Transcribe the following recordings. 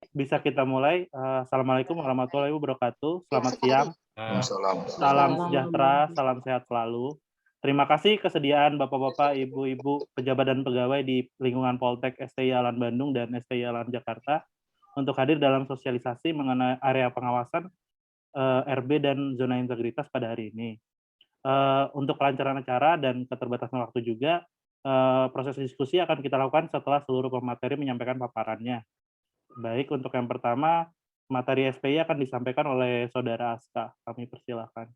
Bisa kita mulai. Assalamualaikum warahmatullahi wabarakatuh. Ya, Selamat siang, sekali. Waalaikumsalam. salam Salam. sejahtera, salam sehat selalu. Terima kasih kesediaan Bapak-bapak, Ibu-ibu, pejabat dan pegawai di lingkungan Poltek STI Alan Bandung dan STI Alan Jakarta untuk hadir dalam sosialisasi mengenai area pengawasan RB dan zona integritas pada hari ini. Untuk kelancaran acara dan keterbatasan waktu juga, proses diskusi akan kita lakukan setelah seluruh pemateri menyampaikan paparannya. Baik, untuk yang pertama, materi SPI akan disampaikan oleh Saudara Aska. Kami persilahkan.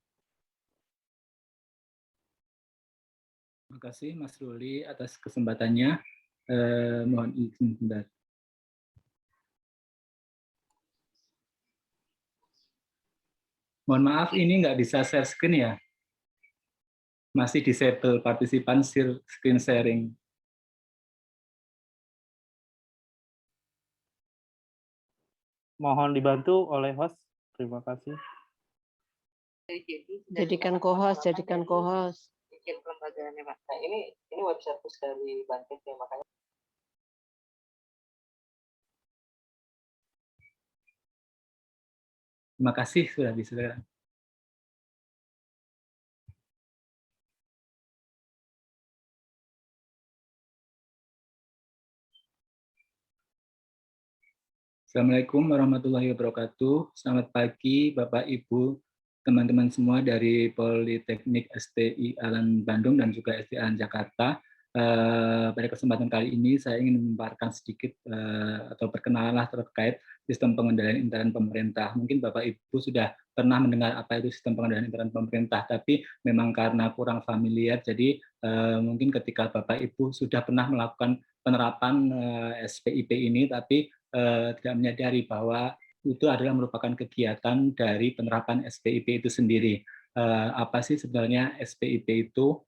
Terima kasih Mas Ruli atas kesempatannya. Mohon izin sebentar. Mohon maaf, ini nggak bisa share screen ya? Masih disable partisipan screen sharing. Mohon dibantu oleh host. Terima kasih. Jadikan co-host. Bikin pelembagaannya, Pak. Nah, ini website push dari Bantik ya, makanya. Terima kasih sudah bisa. Assalamualaikum warahmatullahi wabarakatuh. Selamat pagi Bapak Ibu, teman-teman semua dari Politeknik STI Alan Bandung dan juga STI Alan Jakarta. Pada kesempatan kali ini saya ingin memaparkan sedikit atau perkenalan terkait sistem pengendalian intern pemerintah. Mungkin Bapak Ibu sudah pernah mendengar apa itu sistem pengendalian intern pemerintah, tapi memang karena kurang familiar, jadi mungkin ketika Bapak Ibu sudah pernah melakukan penerapan SPIP ini, tapi tidak menyadari bahwa itu adalah merupakan kegiatan dari penerapan SPIP itu sendiri. Apa sih sebenarnya SPIP itu?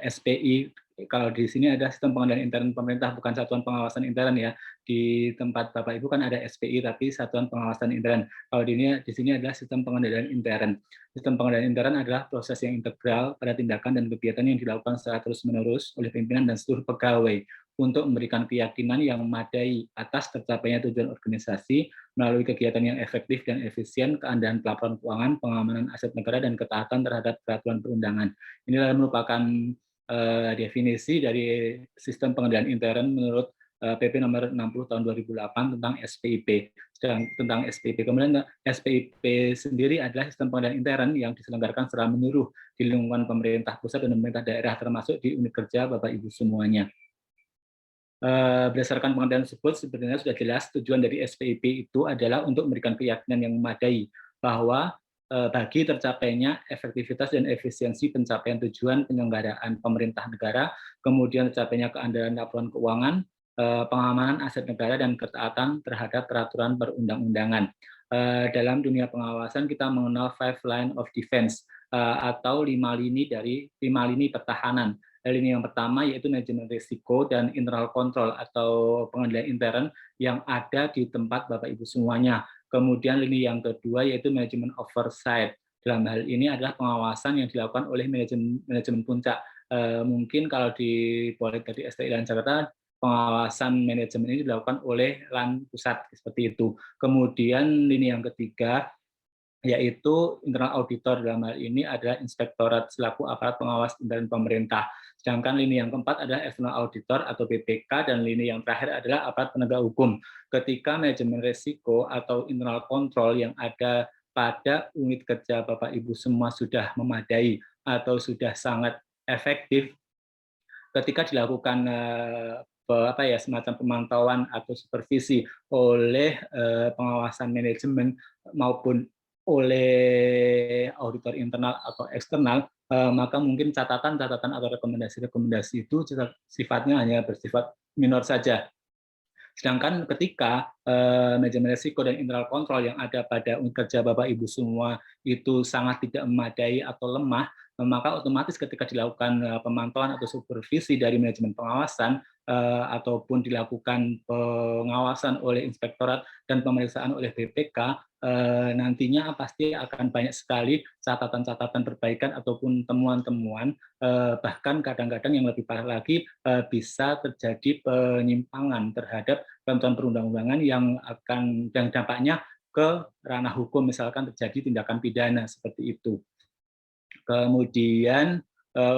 SPI kalau di sini ada sistem pengendalian intern pemerintah, bukan satuan pengawasan intern ya. Di tempat Bapak Ibu kan ada SPI tapi satuan pengawasan intern. Kalau di sini adalah sistem pengendalian intern. Sistem pengendalian intern adalah proses yang integral pada tindakan dan kegiatan yang dilakukan secara terus-menerus oleh pimpinan dan seluruh pegawai untuk memberikan keyakinan yang memadai atas tercapainya tujuan organisasi melalui kegiatan yang efektif dan efisien, keadaan pelaporan keuangan, pengamanan aset negara, dan ketaatan terhadap peraturan perundangan. Inilah merupakan definisi dari sistem pengendalian intern menurut PP nomor 60 tahun 2008 tentang SPIP. Tentang SPIP. Kemudian SPIP sendiri adalah sistem pengendalian intern yang diselenggarakan secara menyeluruh di lingkungan pemerintah pusat dan pemerintah daerah, termasuk di unit kerja Bapak Ibu semuanya. Berdasarkan pengendalian tersebut, sebenarnya sudah jelas tujuan dari SPIP itu adalah untuk memberikan keyakinan yang memadai bahwa bagi tercapainya efektivitas dan efisiensi pencapaian tujuan penyelenggaraan pemerintah negara, kemudian tercapainya keandalan laporan keuangan, pengamanan aset negara, dan ketaatan terhadap peraturan perundang-undangan. Dalam dunia pengawasan kita mengenal 5 line of defense atau 5 lini pertahanan. Lini yang pertama yaitu manajemen risiko dan internal control atau pengendalian intern yang ada di tempat Bapak Ibu semuanya. Kemudian lini yang kedua yaitu manajemen oversight. Dalam hal ini adalah pengawasan yang dilakukan oleh manajemen puncak. Mungkin kalau di Politeknik STI dan Jakarta, pengawasan manajemen ini dilakukan oleh LAN pusat seperti itu. Kemudian lini yang ketiga yaitu internal auditor, dalam hal ini adalah inspektorat selaku aparat pengawas intern pemerintah. Sedangkan lini yang keempat adalah external auditor atau BPK, dan lini yang terakhir adalah aparat penegak hukum. Ketika manajemen risiko atau internal control yang ada pada unit kerja Bapak Ibu semua sudah memadai atau sudah sangat efektif, ketika dilakukan semacam pemantauan atau supervisi oleh pengawasan manajemen maupun oleh auditor internal atau eksternal, maka mungkin catatan-catatan atau rekomendasi-rekomendasi itu sifatnya hanya bersifat minor saja. Sedangkan ketika manajemen risiko dan internal control yang ada pada unit kerja Bapak Ibu semua itu sangat tidak memadai atau lemah, maka otomatis ketika dilakukan pemantauan atau supervisi dari manajemen pengawasan, ataupun dilakukan pengawasan oleh inspektorat dan pemeriksaan oleh BPK, nantinya pasti akan banyak sekali catatan-catatan perbaikan ataupun temuan-temuan, bahkan kadang-kadang yang lebih parah lagi bisa terjadi penyimpangan terhadap ketentuan perundang-undangan yang dampaknya ke ranah hukum, misalkan terjadi tindakan pidana seperti itu. Kemudian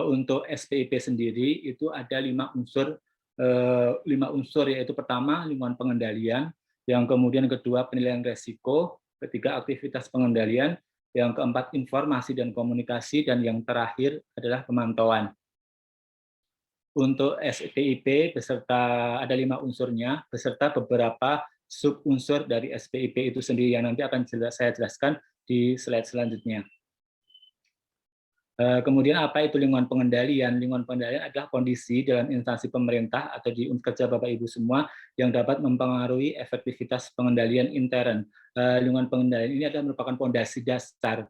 untuk SPIP sendiri itu ada 5 unsur, yaitu pertama lingkungan pengendalian, yang kemudian kedua penilaian resiko, ketiga aktivitas pengendalian, yang keempat informasi dan komunikasi, dan yang terakhir adalah pemantauan. Untuk SPIP beserta ada 5 unsurnya beserta beberapa sub-unsur dari SPIP itu sendiri yang nanti akan saya jelaskan di slide selanjutnya. Kemudian apa itu lingkungan pengendalian? Lingkungan pengendalian adalah kondisi dalam instansi pemerintah atau di unit kerja Bapak Ibu semua yang dapat mempengaruhi efektivitas pengendalian intern. Lingkungan pengendalian ini adalah merupakan fondasi dasar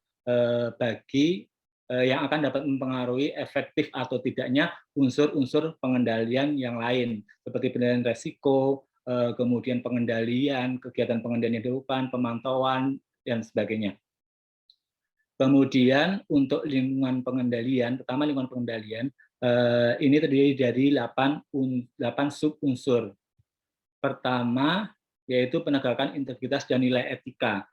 bagi yang akan dapat mempengaruhi efektif atau tidaknya unsur-unsur pengendalian yang lain, seperti pengendalian resiko, kemudian pengendalian, kegiatan pengendalian yang dilakukan, pemantauan, dan sebagainya. Kemudian untuk lingkungan pengendalian, pertama lingkungan pengendalian, ini terdiri dari 8 sub-unsur. Pertama, yaitu penegakan integritas dan nilai etika.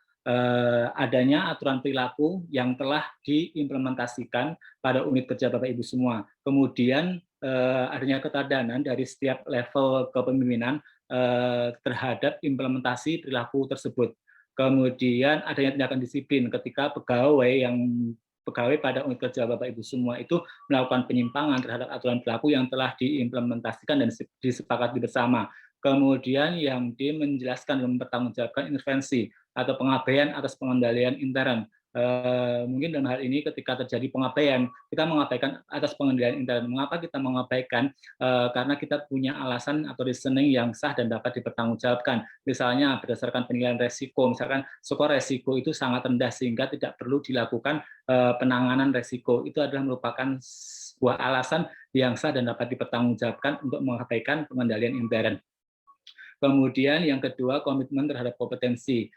Adanya aturan perilaku yang telah diimplementasikan pada unit kerja Bapak Ibu semua. Kemudian adanya ketelatenan dari setiap level kepemimpinan terhadap implementasi perilaku tersebut. Kemudian adanya tindakan disiplin ketika pegawai pada unit kerja Bapak Ibu semua itu melakukan penyimpangan terhadap aturan perilaku yang telah diimplementasikan dan disepakati bersama. Kemudian yang menjelaskan dan mempertanggungjawabkan intervensi atau pengabaian atas pengendalian intern. Mungkin dalam hal ini ketika terjadi pengabaian, kita mengabaikan atas pengendalian intern. Mengapa kita mengabaikan? Karena kita punya alasan atau reasoning yang sah dan dapat dipertanggungjawabkan. Misalnya berdasarkan penilaian resiko, misalkan skor resiko itu sangat rendah sehingga tidak perlu dilakukan penanganan resiko. Itu adalah merupakan sebuah alasan yang sah dan dapat dipertanggungjawabkan untuk mengabaikan pengendalian intern. Kemudian yang kedua, komitmen terhadap kompetensi.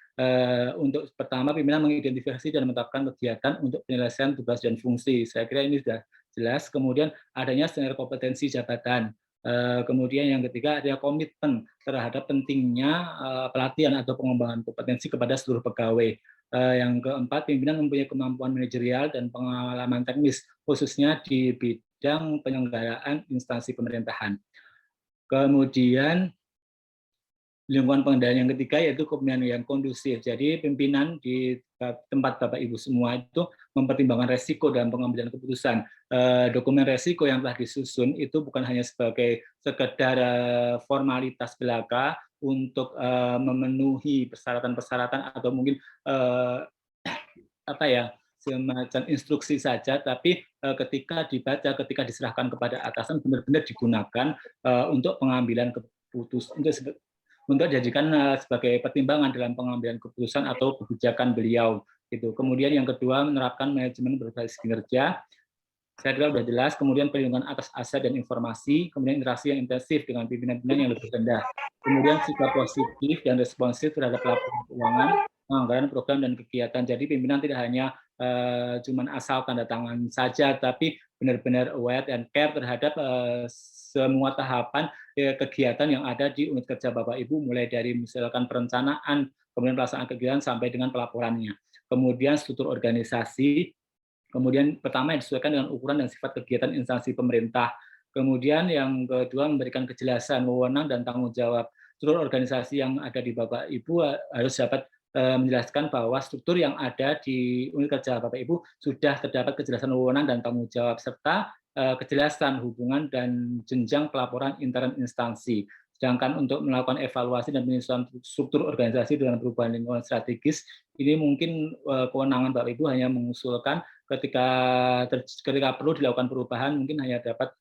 Untuk pertama, pimpinan mengidentifikasi dan menetapkan kegiatan untuk penyelesaian tugas dan fungsi. Saya kira ini sudah jelas. Kemudian adanya standar kompetensi jabatan. Kemudian yang ketiga, ada komitmen terhadap pentingnya pelatihan atau pengembangan kompetensi kepada seluruh pegawai. Yang keempat, pimpinan mempunyai kemampuan manajerial dan pengalaman teknis, khususnya di bidang penyelenggaraan instansi pemerintahan. Kemudian lingkungan pengendalian yang ketiga yaitu kepemimpinan yang kondusif. Jadi pimpinan di tempat Bapak Ibu semua itu mempertimbangkan resiko dalam pengambilan keputusan. Dokumen resiko yang telah disusun itu bukan hanya sebagai sekedar formalitas belaka untuk memenuhi persyaratan-persyaratan atau mungkin semacam instruksi saja, tapi ketika dibaca, ketika diserahkan kepada atasan benar-benar digunakan untuk pengambilan keputusan, untuk dijadikan sebagai pertimbangan dalam pengambilan keputusan atau kebijakan beliau. Gitu. Kemudian yang kedua, menerapkan manajemen berbasis kinerja. Saya kira sudah jelas. Kemudian perlindungan atas aset dan informasi. Kemudian interaksi yang intensif dengan pimpinan-pimpinan yang lebih rendah. Kemudian sikap positif dan responsif terhadap laporan keuangan, anggaran, program, dan kegiatan. Jadi pimpinan tidak hanya cuma asal tanda tangan saja, tapi benar-benar aware dan care terhadap semua tahapan kegiatan yang ada di unit kerja Bapak Ibu, mulai dari misalkan perencanaan, kemudian pelaksanaan kegiatan sampai dengan pelaporannya. Kemudian struktur organisasi, kemudian pertama yang disesuaikan dengan ukuran dan sifat kegiatan instansi pemerintah. Kemudian yang kedua memberikan kejelasan, wewenang, dan tanggung jawab. Struktur organisasi yang ada di Bapak Ibu harus dapat menjelaskan bahwa struktur yang ada di unit kerja Bapak Ibu sudah terdapat kejelasan wewenang dan tanggung jawab, serta kejelasan hubungan dan jenjang pelaporan intern instansi. Sedangkan untuk melakukan evaluasi dan penyesuaian struktur organisasi dengan perubahan lingkungan strategis, ini mungkin kewenangan Bapak Ibu hanya mengusulkan ketika perlu dilakukan perubahan, mungkin hanya dapat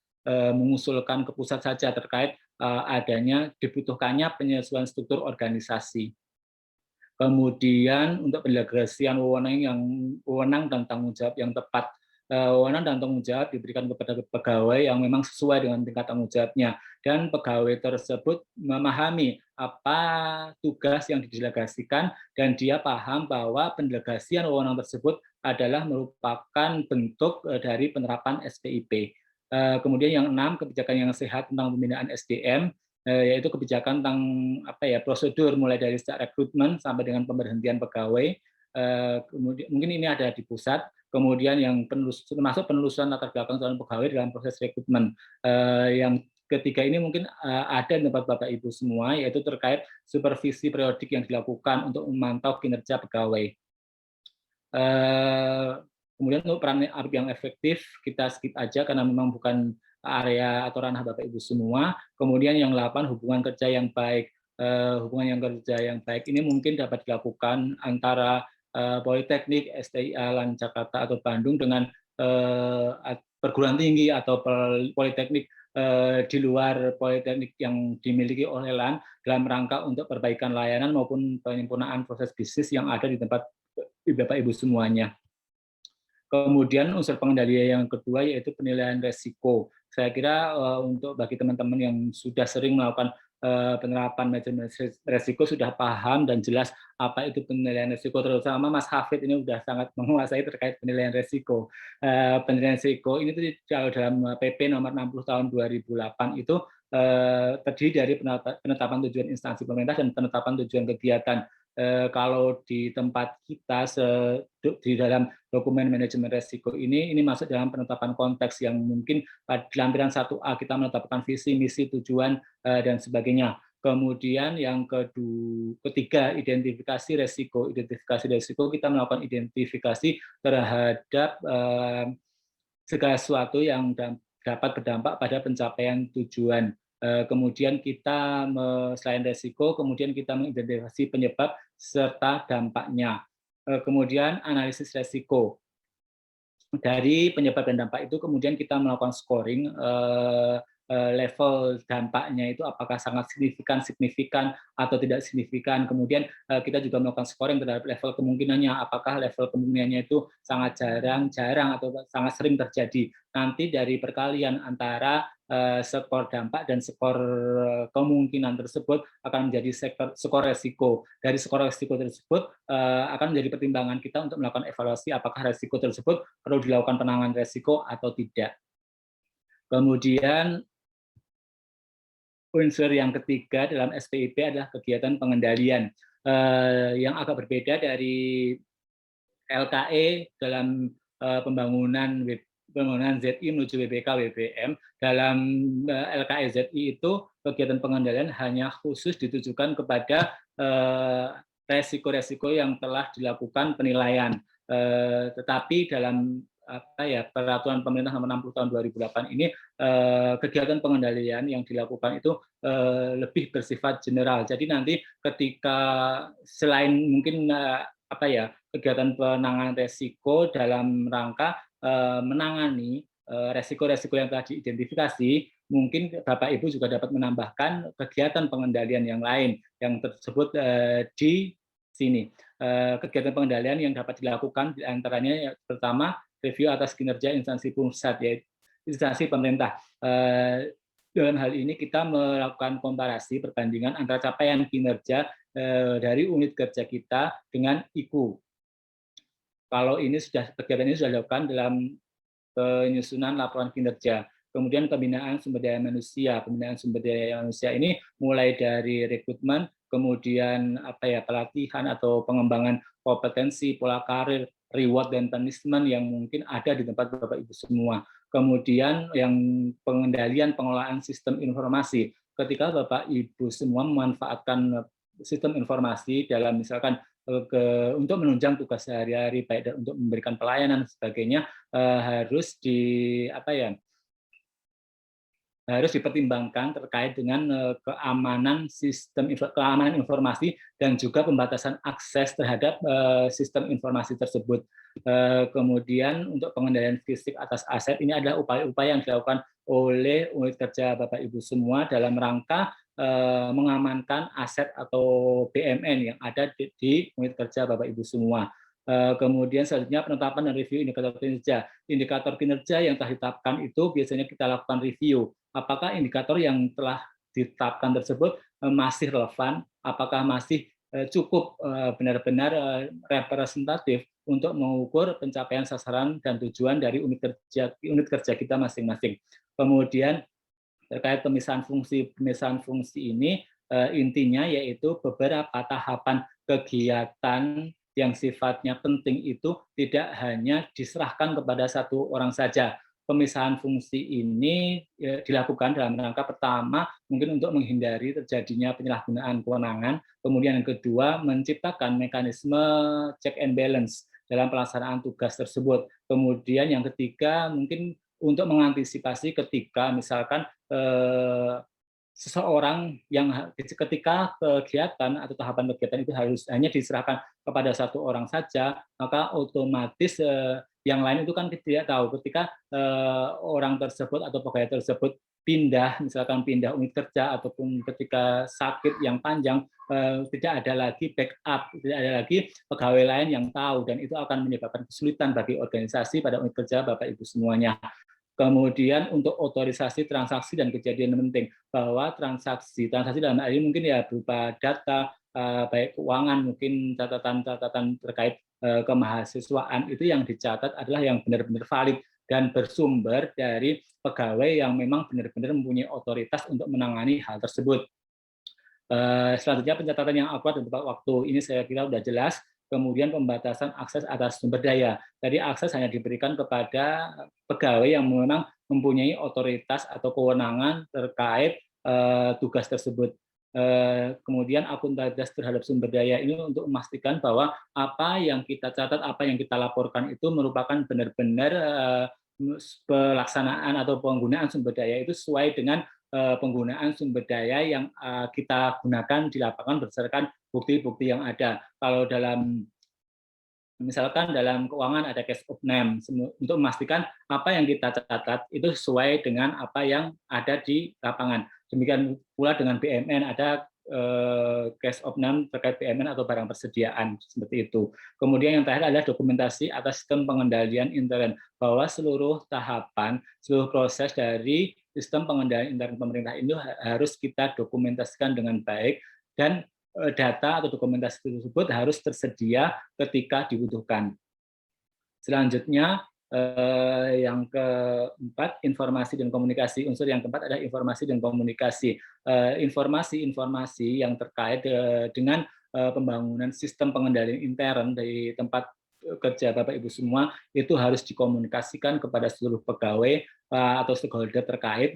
mengusulkan ke pusat saja terkait adanya dibutuhkannya penyesuaian struktur organisasi. Kemudian untuk pendelegasian wewenang dan tanggung jawab yang tepat. Wewenang dan tanggung jawab diberikan kepada pegawai yang memang sesuai dengan tingkat tanggung jawabnya, dan pegawai tersebut memahami apa tugas yang didelegasikan dan dia paham bahwa pendelegasian wewenang tersebut adalah merupakan bentuk dari penerapan SPIP. Kemudian yang 6, kebijakan yang sehat tentang pembinaan SDM, yaitu kebijakan tentang prosedur mulai dari sejak rekrutmen sampai dengan pemberhentian pegawai. Kemudian mungkin ini ada di pusat. Kemudian yang termasuk penelusuran latar belakang calon pegawai dalam proses rekrutmen. Yang ketiga ini mungkin ada di tempat Bapak Ibu semua, yaitu terkait supervisi periodik yang dilakukan untuk memantau kinerja pegawai. Kemudian untuk peran yang efektif kita skip aja karena memang bukan area atau ranah Bapak Ibu semua. Kemudian yang 8, hubungan kerja yang baik. Hubungan kerja yang baik ini mungkin dapat dilakukan antara Politeknik, STIA LAN Jakarta atau Bandung dengan perguruan tinggi atau politeknik di luar politeknik yang dimiliki oleh LAN dalam rangka untuk perbaikan layanan maupun penyempurnaan proses bisnis yang ada di tempat Bapak Ibu semuanya. Kemudian unsur pengendalian yang kedua yaitu penilaian resiko. Saya kira untuk bagi teman-teman yang sudah sering melakukan penerapan manajemen resiko sudah paham dan jelas apa itu penilaian resiko, terutama Mas Hafid ini sudah sangat menguasai terkait penilaian resiko. Penilaian resiko ini tuh kalau dalam PP nomor 60 tahun 2008 itu terdiri dari penetapan tujuan instansi pemerintah dan penetapan tujuan kegiatan. Kalau di tempat kita di dalam dokumen manajemen resiko ini masuk dalam penetapan konteks yang mungkin di lampiran 1A kita menetapkan visi, misi, tujuan, dan sebagainya. Kemudian yang ketiga, identifikasi resiko. Identifikasi resiko kita melakukan identifikasi terhadap segala sesuatu yang dapat berdampak pada pencapaian tujuan. Kemudian kita selain resiko, kemudian kita mengidentifikasi penyebab serta dampaknya. Kemudian analisis resiko. Dari penyebab dan dampak itu kemudian kita melakukan scoring level dampaknya itu apakah sangat signifikan atau tidak signifikan. Kemudian kita juga melakukan scoring terhadap level kemungkinannya, apakah level kemungkinannya itu sangat jarang atau sangat sering terjadi. Nanti dari perkalian antara skor dampak dan skor kemungkinan tersebut akan menjadi skor resiko. Dari skor resiko tersebut akan menjadi pertimbangan kita untuk melakukan evaluasi apakah resiko tersebut perlu dilakukan penanganan resiko atau tidak. Kemudian unsur yang ketiga dalam SPIP adalah kegiatan pengendalian yang agak berbeda dari LKE dalam pembangunan ZI menuju WBK WBM. Dalam LKE ZI itu kegiatan pengendalian hanya khusus ditujukan kepada resiko-resiko yang telah dilakukan penilaian. Tetapi dalam peraturan pemerintah nomor 60 tahun 2008 ini kegiatan pengendalian yang dilakukan itu lebih bersifat general. Jadi nanti ketika selain mungkin kegiatan penanganan resiko dalam rangka menangani resiko-resiko yang telah diidentifikasi, mungkin Bapak Ibu juga dapat menambahkan kegiatan pengendalian yang lain yang tersebut di sini. Kegiatan pengendalian yang dapat dilakukan diantaranya pertama review atas kinerja instansi pusat, yaitu instansi pemerintah. Dalam hal ini kita melakukan komparasi perbandingan antara capaian kinerja dari unit kerja kita dengan IKU. Kalau kegiatan ini sudah dilakukan dalam penyusunan laporan kinerja. Kemudian pembinaan sumber daya manusia. Pembinaan sumber daya manusia ini mulai dari rekrutmen, kemudian pelatihan atau pengembangan kompetensi, pola karir, reward dan punishment yang mungkin ada di tempat Bapak Ibu semua. Kemudian yang pengendalian pengelolaan sistem informasi. Ketika Bapak Ibu semua memanfaatkan sistem informasi dalam misalkan untuk menunjang tugas sehari-hari, baik untuk memberikan pelayanan dan sebagainya, harus dipertimbangkan terkait dengan keamanan informasi dan juga pembatasan akses terhadap sistem informasi tersebut. Kemudian untuk pengendalian fisik atas aset ini adalah upaya-upaya yang dilakukan oleh unit kerja Bapak Ibu semua dalam rangka mengamankan aset atau BMN yang ada di unit kerja Bapak Ibu semua. Kemudian selanjutnya penetapan dan review indikator kinerja. Indikator kinerja yang telah ditetapkan itu biasanya kita lakukan review. Apakah indikator yang telah ditetapkan tersebut masih relevan? Apakah masih cukup benar-benar representatif untuk mengukur pencapaian sasaran dan tujuan dari unit kerja kita masing-masing. Kemudian terkait pemisahan fungsi ini intinya yaitu beberapa tahapan kegiatan yang sifatnya penting itu tidak hanya diserahkan kepada satu orang saja. Pemisahan fungsi ini dilakukan dalam rangka pertama mungkin untuk menghindari terjadinya penyalahgunaan kewenangan, kemudian yang kedua menciptakan mekanisme check and balance dalam pelaksanaan tugas tersebut. Kemudian yang ketiga mungkin untuk mengantisipasi ketika misalkan seseorang yang ketika kegiatan atau tahapan kegiatan itu harus hanya diserahkan kepada satu orang saja, maka otomatis yang lain itu kan tidak tahu ketika orang tersebut atau pegawai tersebut misalkan pindah unit kerja ataupun ketika sakit yang panjang, tidak ada lagi backup, tidak ada lagi pegawai lain yang tahu, dan itu akan menyebabkan kesulitan bagi organisasi pada unit kerja Bapak Ibu semuanya. Kemudian untuk otorisasi transaksi dan kejadian penting, bahwa transaksi dalam hal ini mungkin ya berupa data, baik keuangan, mungkin catatan-catatan terkait kemahasiswaan itu yang dicatat adalah yang benar-benar valid dan bersumber dari pegawai yang memang benar-benar mempunyai otoritas untuk menangani hal tersebut. Selanjutnya pencatatan yang akurat dan tepat waktu, ini saya kira sudah jelas. Kemudian pembatasan akses atas sumber daya. Jadi akses hanya diberikan kepada pegawai yang memang mempunyai otoritas atau kewenangan terkait tugas tersebut. Kemudian akuntabilitas terhadap sumber daya ini untuk memastikan bahwa apa yang kita catat, apa yang kita laporkan itu merupakan benar-benar pelaksanaan atau penggunaan sumber daya itu sesuai dengan penggunaan sumber daya yang kita gunakan di lapangan berdasarkan bukti-bukti yang ada. Kalau misalkan dalam keuangan ada case of name, untuk memastikan apa yang kita catat itu sesuai dengan apa yang ada di lapangan. Demikian pula dengan BMN, ada case of name terkait BMN atau barang persediaan, seperti itu. Kemudian yang terakhir adalah dokumentasi atas sistem pengendalian intern, bahwa seluruh tahapan, seluruh proses dari sistem pengendalian intern pemerintah ini harus kita dokumentasikan dengan baik, dan data atau dokumentasi tersebut harus tersedia ketika dibutuhkan. Selanjutnya, yang keempat, informasi dan komunikasi. Unsur yang keempat adalah informasi dan komunikasi. Informasi-informasi yang terkait dengan pembangunan sistem pengendalian intern dari tempat kerja Bapak Ibu semua itu harus dikomunikasikan kepada seluruh pegawai atau stakeholder terkait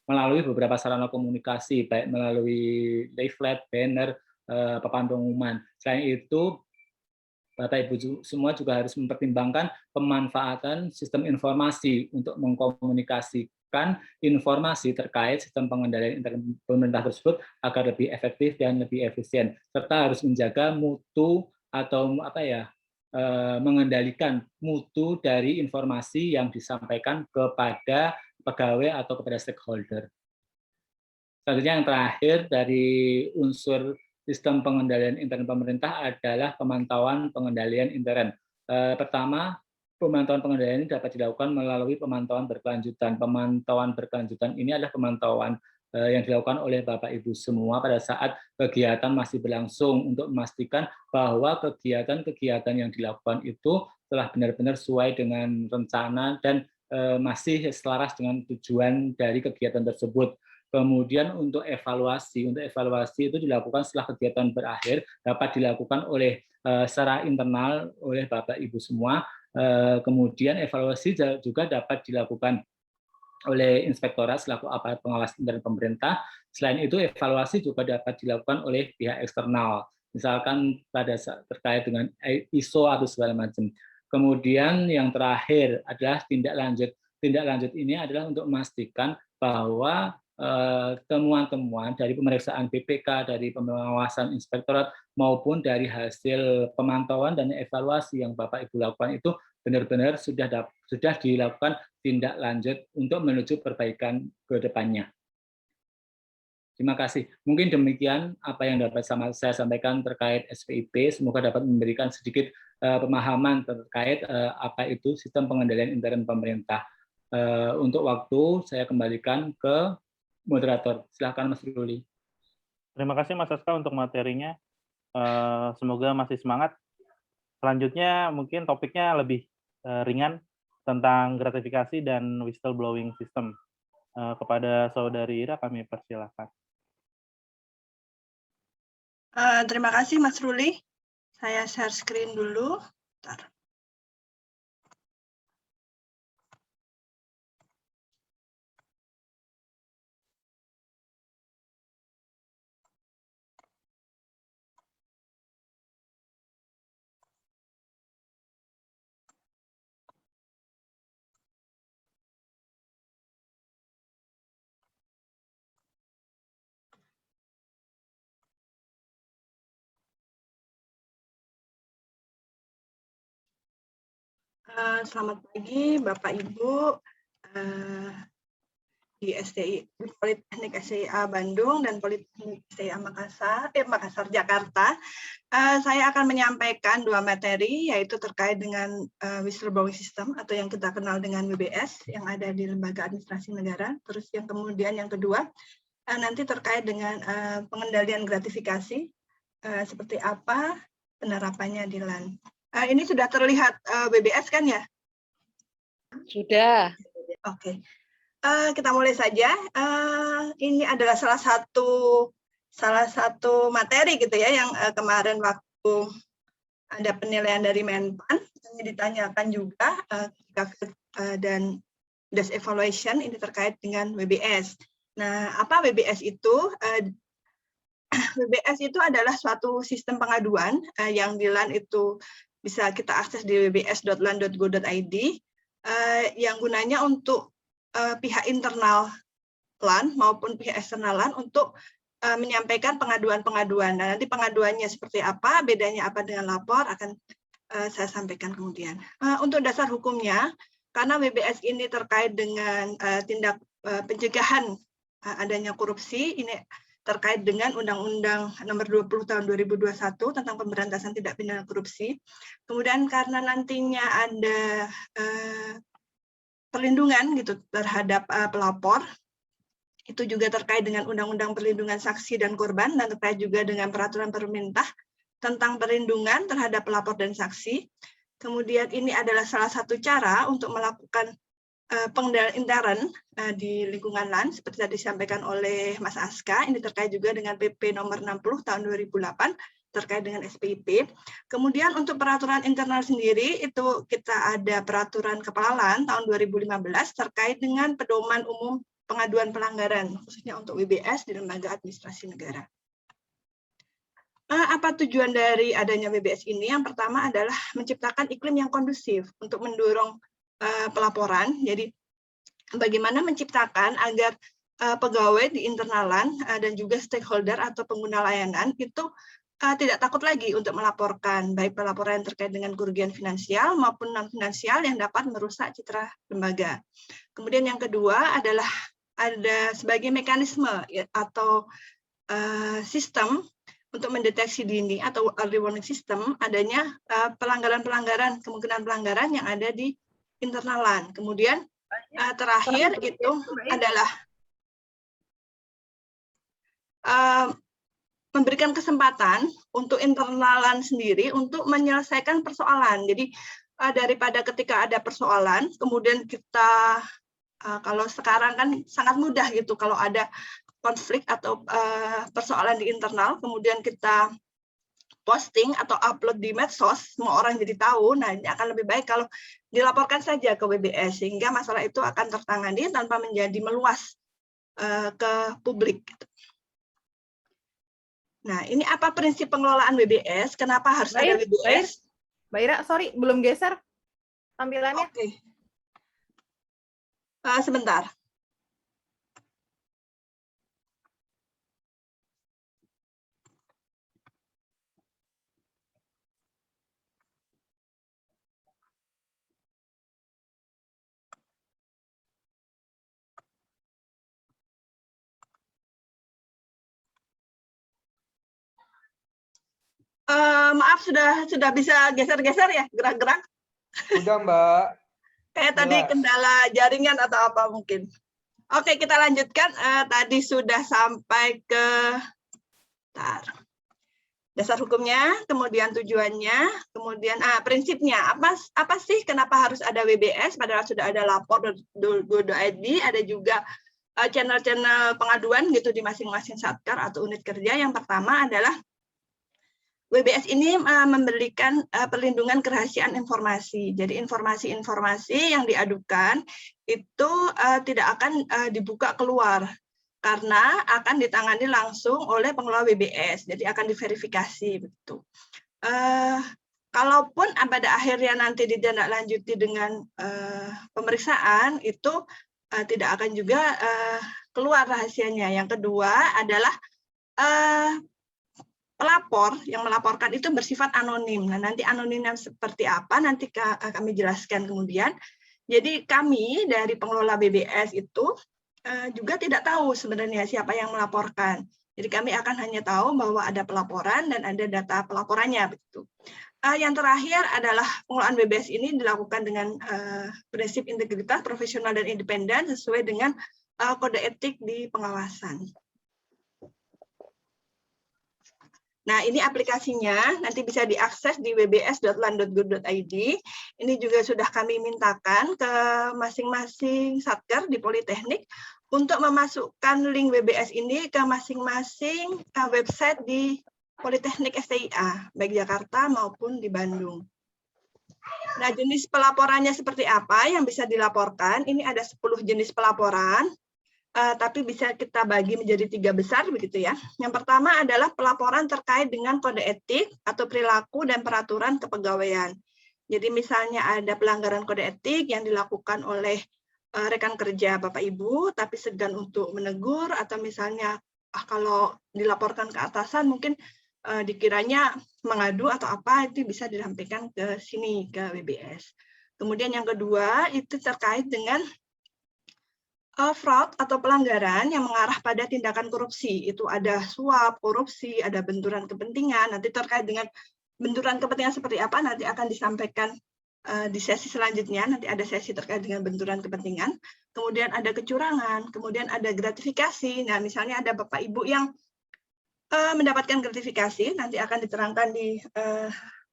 melalui beberapa sarana komunikasi, baik melalui leaflet, banner, papan pengumuman. Selain itu, Bapak Ibu semua juga harus mempertimbangkan pemanfaatan sistem informasi untuk mengkomunikasikan informasi terkait sistem pengendalian intern pemerintah tersebut agar lebih efektif dan lebih efisien, serta harus menjaga mutu atau mengendalikan mutu dari informasi yang disampaikan kepada pegawai atau kepada stakeholder. Selanjutnya yang terakhir dari unsur sistem pengendalian intern pemerintah adalah pemantauan pengendalian intern. Pertama, pemantauan pengendalian ini dapat dilakukan melalui pemantauan berkelanjutan. Pemantauan berkelanjutan ini adalah pemantauan yang dilakukan oleh Bapak Ibu semua pada saat kegiatan masih berlangsung untuk memastikan bahwa kegiatan-kegiatan yang dilakukan itu telah benar-benar sesuai dengan rencana dan masih selaras dengan tujuan dari kegiatan tersebut. Kemudian untuk evaluasi itu dilakukan setelah kegiatan berakhir, dapat dilakukan oleh secara internal oleh Bapak Ibu semua. Kemudian evaluasi juga dapat dilakukan oleh inspektorat selaku aparat pengawas intern pemerintah. Selain itu, evaluasi juga dapat dilakukan oleh pihak eksternal, misalkan pada terkait dengan ISO atau segala macam. Kemudian yang terakhir adalah tindak lanjut. Tindak lanjut ini adalah untuk memastikan bahwa temuan-temuan dari pemeriksaan BPK, dari pengawasan inspektorat, maupun dari hasil pemantauan dan evaluasi yang Bapak Ibu lakukan itu benar-benar sudah dilakukan tindak lanjut untuk menuju perbaikan ke depannya. Terima kasih. Mungkin demikian apa yang dapat saya sampaikan terkait SPIP. Semoga dapat memberikan sedikit pemahaman terkait apa itu sistem pengendalian intern pemerintah. Untuk waktu, saya kembalikan ke moderator. Silakan Mas Ruli. Terima kasih Mas Aska untuk materinya. Semoga masih semangat. Selanjutnya mungkin topiknya lebih ringan tentang gratifikasi dan whistleblowing system. Kepada Saudari Ira kami persilahkan. Terima kasih Mas Ruli. Saya share screen dulu. Bentar. Selamat pagi Bapak Ibu di STI Politeknik STIA Bandung dan Politeknik STIA Makassar Jakarta. Saya akan menyampaikan dua materi, yaitu terkait dengan whistleblowing system atau yang kita kenal dengan WBS yang ada di Lembaga Administrasi Negara. Terus yang kemudian yang kedua nanti terkait dengan pengendalian gratifikasi, seperti apa penerapannya di LAN. Ini sudah terlihat WBS kan ya? Sudah. Oke. Kita mulai saja. Ini adalah salah satu materi gitu ya yang kemarin waktu ada penilaian dari Menpan ini ditanyakan juga dan desk evaluation ini terkait dengan WBS. Nah, apa WBS itu? WBS itu adalah suatu sistem pengaduan yang di LAN itu bisa kita akses di wbs.lan.go.id yang gunanya untuk pihak internal LAN maupun pihak eksternal LAN untuk menyampaikan pengaduan-pengaduan. Nah, nanti pengaduannya seperti apa, bedanya apa dengan lapor akan saya sampaikan kemudian. Untuk dasar hukumnya, karena WBS ini terkait dengan tindak pencegahan adanya korupsi, ini terkait dengan Undang-Undang Nomor 20 Tahun 2021 tentang pemberantasan tindak pidana korupsi. Kemudian karena nantinya ada perlindungan gitu terhadap pelapor, itu juga terkait dengan Undang-Undang Perlindungan Saksi dan Korban dan terkait juga dengan peraturan pemerintah tentang perlindungan terhadap pelapor dan saksi. Kemudian ini adalah salah satu cara untuk melakukan pengendalian intern di lingkungan LAN seperti tadi disampaikan oleh Mas Aska. Ini terkait juga dengan PP nomor 60 tahun 2008 terkait dengan SPIP. Kemudian untuk peraturan internal sendiri itu kita ada peraturan kepala LAN tahun 2015 terkait dengan pedoman umum pengaduan pelanggaran khususnya untuk WBS di Lembaga Administrasi Negara. Apa tujuan dari adanya WBS ini? Yang pertama adalah menciptakan iklim yang kondusif untuk mendorong pelaporan. Jadi bagaimana menciptakan agar pegawai di internalan dan juga stakeholder atau pengguna layanan itu tidak takut lagi untuk melaporkan, baik pelaporan yang terkait dengan kerugian finansial maupun non-finansial yang dapat merusak citra lembaga. Kemudian yang kedua adalah ada sebagai mekanisme atau sistem untuk mendeteksi dini atau early warning system adanya pelanggaran-pelanggaran, kemungkinan pelanggaran yang ada di internalan. Kemudian terakhir itu adalah memberikan kesempatan untuk internalan sendiri untuk menyelesaikan persoalan. Jadi daripada ketika ada persoalan, kemudian kita kalau sekarang kan sangat mudah gitu kalau ada konflik atau persoalan di internal, kemudian kita posting atau upload di medsos, semua orang jadi tahu. Nah, ini akan lebih baik kalau dilaporkan saja ke WBS, sehingga masalah itu akan tertangani tanpa menjadi meluas ke publik. Nah, ini apa prinsip pengelolaan WBS? Kenapa harus ada WBS? Mbak Ira, sorry, belum geser tampilannya. Oke. Sebentar. Maaf, sudah bisa geser-geser ya, gerak-gerak. Udah, Mbak. Kayak tadi Jelas. kendala jaringan atau apa mungkin. Oke, kita lanjutkan. Tadi sudah sampai ke dasar hukumnya, kemudian tujuannya, kemudian prinsipnya. Apa sih kenapa harus ada WBS padahal sudah ada lapor.go.id, ada juga channel-channel pengaduan gitu di masing-masing satker atau unit kerja. Yang pertama adalah WBS ini memberikan perlindungan kerahasiaan informasi. Jadi informasi-informasi yang diadukan itu tidak akan dibuka keluar karena akan ditangani langsung oleh pengelola WBS. Jadi akan diverifikasi begitu. Kalaupun pada akhirnya nanti ditindaklanjuti dengan pemeriksaan itu tidak akan juga keluar rahasianya. Yang kedua adalah pelapor yang melaporkan itu bersifat anonim. Nah, nanti anonimnya seperti apa nanti kami jelaskan kemudian. Jadi kami dari pengelola BBS itu juga tidak tahu sebenarnya siapa yang melaporkan. Jadi kami akan hanya tahu bahwa ada pelaporan dan ada data pelaporannya begitu. Yang terakhir adalah pengelolaan BBS ini dilakukan dengan prinsip integritas, profesional dan independen sesuai dengan kode etik di pengawasan. Nah, ini aplikasinya, nanti bisa diakses di wbs.lan.go.id. Ini juga sudah kami mintakan ke masing-masing satker di Politeknik untuk memasukkan link WBS ini ke masing-masing website di Politeknik STIA, baik Jakarta maupun di Bandung. Nah, jenis pelaporannya seperti apa yang bisa dilaporkan? Ini ada 10 jenis pelaporan. Tapi bisa kita bagi menjadi 3 besar begitu ya. Yang pertama adalah pelaporan terkait dengan kode etik atau perilaku dan peraturan kepegawaian. Jadi misalnya ada pelanggaran kode etik yang dilakukan oleh rekan kerja Bapak Ibu, tapi segan untuk menegur atau misalnya kalau dilaporkan ke atasan mungkin dikiranya mengadu atau apa, itu bisa disampaikan ke sini ke WBS. Kemudian yang kedua itu terkait dengan fraud atau pelanggaran yang mengarah pada tindakan korupsi. Itu ada suap, korupsi, ada benturan kepentingan. Nanti terkait dengan benturan kepentingan seperti apa nanti akan disampaikan di sesi selanjutnya. Nanti ada sesi terkait dengan benturan kepentingan. Kemudian ada kecurangan, kemudian ada gratifikasi. Nah, misalnya ada Bapak Ibu yang mendapatkan gratifikasi, nanti akan diterangkan di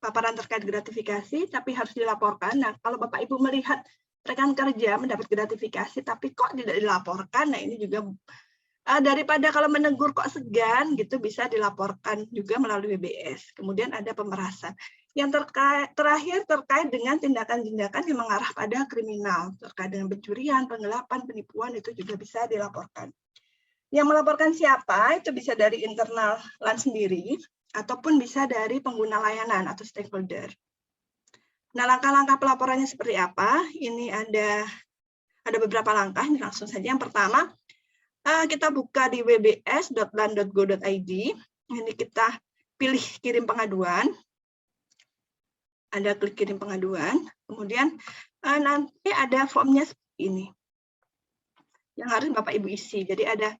paparan terkait gratifikasi, tapi harus dilaporkan. Nah, kalau Bapak Ibu melihat rekan kerja mendapat gratifikasi tapi kok tidak dilaporkan, nah ini juga daripada kalau menegur kok segan gitu, bisa dilaporkan juga melalui WBS. Kemudian ada pemerasan. Yang terakhir terkait dengan tindakan-tindakan yang mengarah pada kriminal, terkait dengan pencurian, penggelapan, penipuan, itu juga bisa dilaporkan. Yang melaporkan siapa itu bisa dari internal LAN sendiri ataupun bisa dari pengguna layanan atau stakeholder. Nah, langkah-langkah pelaporannya seperti apa? Ini ada beberapa langkah, ini langsung saja. Yang pertama, kita buka di wbs.lan.go.id. Ini kita pilih kirim pengaduan. Ada klik kirim pengaduan. Kemudian nanti ada formnya seperti ini. Yang harus Bapak Ibu isi. Jadi ada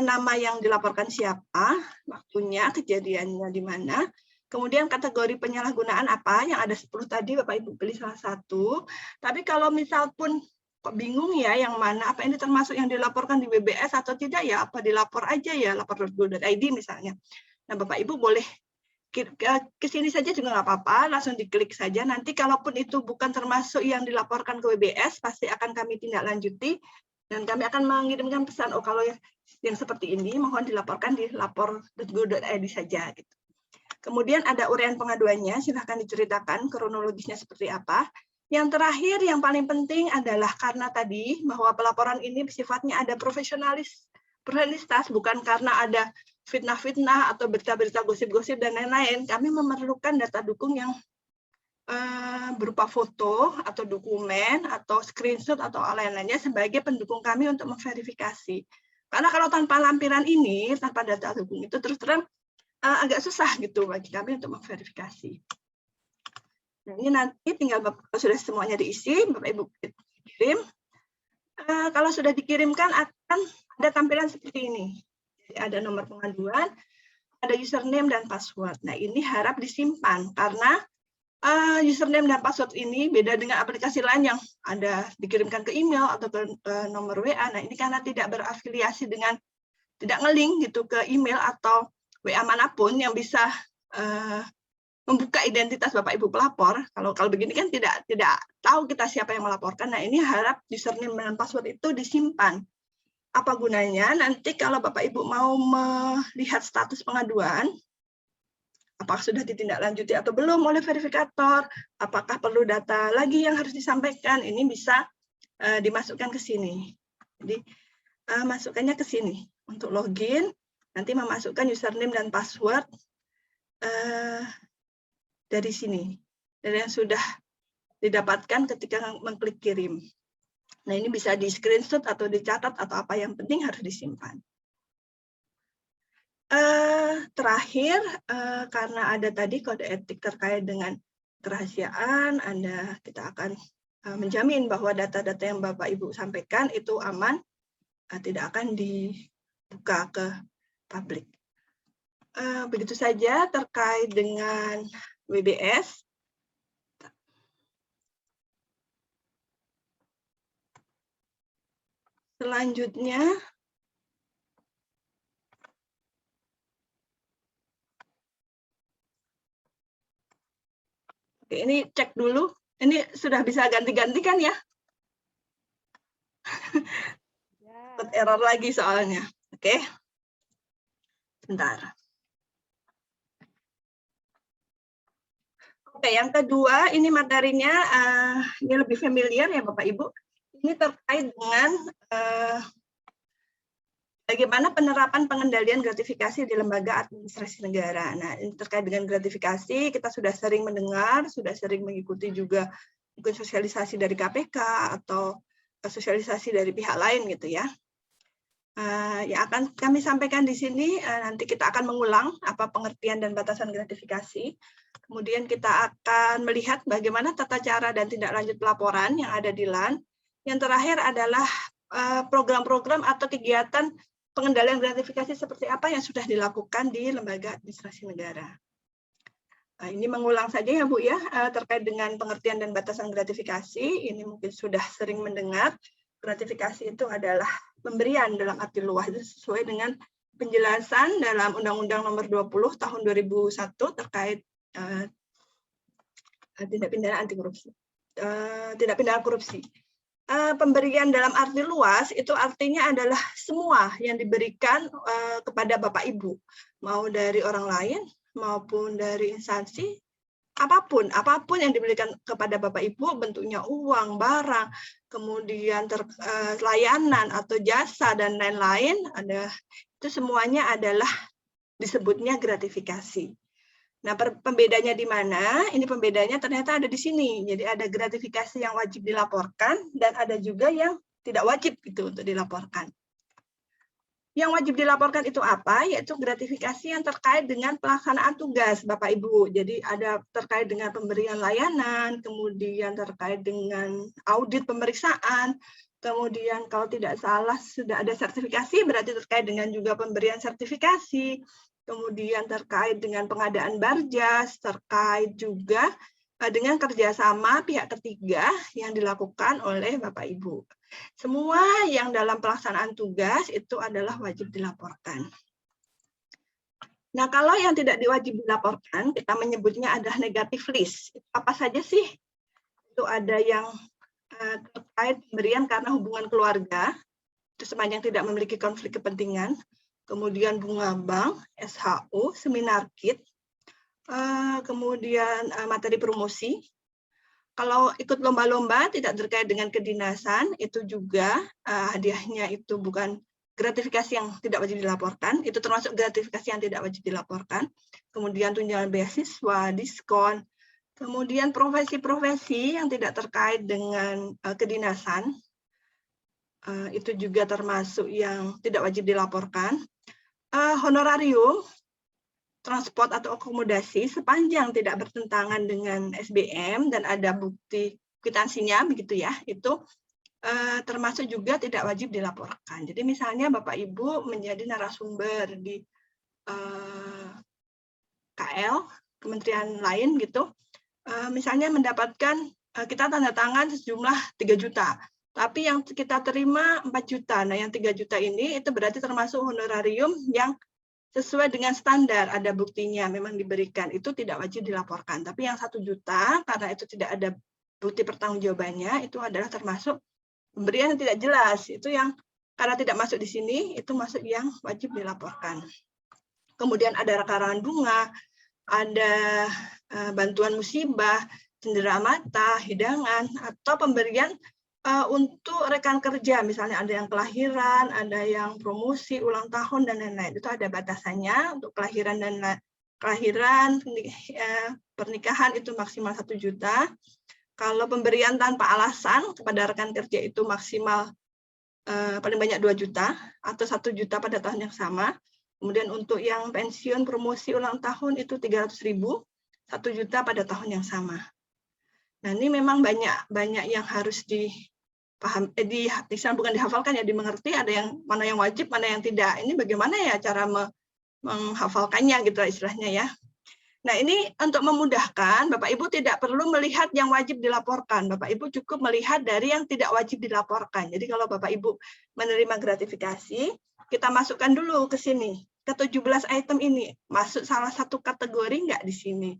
nama yang dilaporkan siapa, waktunya, kejadiannya di mana. Kemudian kategori penyalahgunaan apa, yang ada 10 tadi Bapak Ibu pilih salah satu. Tapi kalau misal pun kok bingung ya yang mana, apa ini termasuk yang dilaporkan di WBS atau tidak ya, apa dilapor aja ya, lapor.go.id misalnya. Nah Bapak Ibu boleh ke sini saja juga nggak apa-apa, langsung diklik saja. Nanti kalaupun itu bukan termasuk yang dilaporkan ke WBS, pasti akan kami tindak lanjuti, dan kami akan mengirimkan pesan, oh kalau yang seperti ini mohon dilaporkan di lapor.go.id saja gitu. Kemudian ada uraian pengaduannya, silahkan diceritakan kronologisnya seperti apa. Yang terakhir, yang paling penting adalah karena tadi bahwa pelaporan ini sifatnya ada profesionalitas, bukan karena ada fitnah-fitnah atau berita-berita gosip-gosip dan lain-lain. Kami memerlukan data dukung yang berupa foto atau dokumen atau screenshot atau lain-lainnya sebagai pendukung kami untuk memverifikasi. Karena kalau tanpa lampiran ini, tanpa data dukung itu terus terang agak susah gitu bagi kami untuk memverifikasi. Nah, ini nanti tinggal kalau sudah semuanya diisi, Bapak Ibu kirim. Kalau sudah dikirimkan akan ada tampilan seperti ini. Jadi ada nomor pengaduan, ada username dan password. Nah, ini harap disimpan karena username dan password ini beda dengan aplikasi lain yang ada dikirimkan ke email atau ke nomor WA. Nah, ini karena tidak berafiliasi dengan, tidak nge-link gitu ke email atau WA manapun yang bisa membuka identitas Bapak Ibu pelapor. Kalau begini kan tidak tahu kita siapa yang melaporkan. Nah, ini harap username dan password itu disimpan. Apa gunanya? Nanti kalau Bapak Ibu mau melihat status pengaduan, apakah sudah ditindaklanjuti atau belum oleh verifikator, apakah perlu data lagi yang harus disampaikan, ini bisa dimasukkan ke sini. Jadi masukkannya ke sini untuk login, nanti memasukkan username dan password dari sini, dari yang sudah didapatkan ketika mengklik kirim. Nah, ini bisa di screenshot atau dicatat atau apa yang penting harus disimpan. Terakhir, karena ada tadi kode etik terkait dengan kerahasiaan, kita akan menjamin bahwa data-data yang Bapak Ibu sampaikan itu aman, tidak akan dibuka ke publik. Begitu saja terkait dengan WBS. Selanjutnya, oke, ini cek dulu. Ini sudah bisa ganti-ganti kan ya? Error lagi soalnya. Oke. Bentar. Oke, yang kedua, ini materinya ini lebih familiar ya Bapak Ibu. Ini terkait dengan bagaimana penerapan pengendalian gratifikasi di lembaga administrasi negara. Nah, ini terkait dengan gratifikasi, kita sudah sering mendengar, sudah sering mengikuti juga mungkin sosialisasi dari KPK atau sosialisasi dari pihak lain gitu ya. Yang akan kami sampaikan di sini, nanti kita akan mengulang apa pengertian dan batasan gratifikasi. Kemudian kita akan melihat bagaimana tata cara dan tindak lanjut pelaporan yang ada di LAN. Yang terakhir adalah program-program atau kegiatan pengendalian gratifikasi seperti apa yang sudah dilakukan di lembaga administrasi negara. Ini mengulang saja ya Bu ya, terkait dengan pengertian dan batasan gratifikasi. Ini mungkin sudah sering mendengar. Gratifikasi itu adalah pemberian dalam arti luas, itu sesuai dengan penjelasan dalam Undang-Undang Nomor 20 Tahun 2001 terkait tindak pidana anti korupsi, tindak pidana korupsi. Pemberian dalam arti luas itu artinya adalah semua yang diberikan kepada Bapak Ibu, mau dari orang lain maupun dari instansi, apapun yang diberikan kepada Bapak Ibu, bentuknya uang, barang, kemudian layanan atau jasa dan lain-lain, itu semuanya adalah disebutnya gratifikasi. Nah, pembedanya di mana? Ini pembedanya ternyata ada di sini. Jadi ada gratifikasi yang wajib dilaporkan dan ada juga yang tidak wajib gitu untuk dilaporkan. Yang wajib dilaporkan itu apa? Yaitu gratifikasi yang terkait dengan pelaksanaan tugas Bapak Ibu. Jadi ada terkait dengan pemberian layanan, kemudian terkait dengan audit pemeriksaan, kemudian kalau tidak salah sudah ada sertifikasi, berarti terkait dengan juga pemberian sertifikasi, kemudian terkait dengan pengadaan barjas, terkait juga dengan kerjasama pihak ketiga yang dilakukan oleh Bapak Ibu. Semua yang dalam pelaksanaan tugas itu adalah wajib dilaporkan. Nah, kalau yang tidak diwajib dilaporkan, kita menyebutnya adalah negative list. Apa saja sih? Itu ada yang terkait pemberian karena hubungan keluarga, itu sepanjang tidak memiliki konflik kepentingan. Kemudian bunga bank, SHU, seminar kit, kemudian materi promosi. Kalau ikut lomba-lomba tidak terkait dengan kedinasan, itu juga hadiahnya itu bukan gratifikasi yang tidak wajib dilaporkan, itu termasuk gratifikasi yang tidak wajib dilaporkan. Kemudian tunjangan beasiswa, diskon, kemudian profesi-profesi yang tidak terkait dengan kedinasan, itu juga termasuk yang tidak wajib dilaporkan. Honorarium, transport atau akomodasi sepanjang tidak bertentangan dengan SBM dan ada bukti kwitansinya begitu ya, itu termasuk juga tidak wajib dilaporkan. Jadi misalnya Bapak Ibu menjadi narasumber di KL, kementerian lain gitu, misalnya mendapatkan kita tanda tangan sejumlah 3 juta, tapi yang kita terima 4 juta. Nah, yang 3 juta ini itu berarti termasuk honorarium yang sesuai dengan standar, ada buktinya memang diberikan, itu tidak wajib dilaporkan. Tapi yang 1 juta, karena itu tidak ada bukti pertanggungjawabannya, itu adalah termasuk pemberian yang tidak jelas. Itu yang karena tidak masuk di sini, itu masuk yang wajib dilaporkan. Kemudian ada karangan bunga, ada bantuan musibah, cendera mata, hidangan, atau pemberian untuk rekan kerja, misalnya ada yang kelahiran, ada yang promosi, ulang tahun, dan lain-lain. Itu ada batasannya untuk kelahiran pernikahan itu maksimal 1 juta. Kalau pemberian tanpa alasan kepada rekan kerja itu maksimal paling banyak 2 juta atau 1 juta pada tahun yang sama. Kemudian untuk yang pensiun, promosi, ulang tahun itu 300.000, 1 juta pada tahun yang sama. Nah, ini memang banyak yang harus dipaham, bukan dihafalkan ya, dimengerti, ada yang mana yang wajib, mana yang tidak. Ini bagaimana ya cara menghafalkannya gitu istilahnya ya. Nah, ini untuk memudahkan, Bapak Ibu tidak perlu melihat yang wajib dilaporkan. Bapak Ibu cukup melihat dari yang tidak wajib dilaporkan. Jadi kalau Bapak Ibu menerima gratifikasi, kita masukkan dulu ke sini. Ke 17 item ini, masuk salah satu kategori nggak di sini?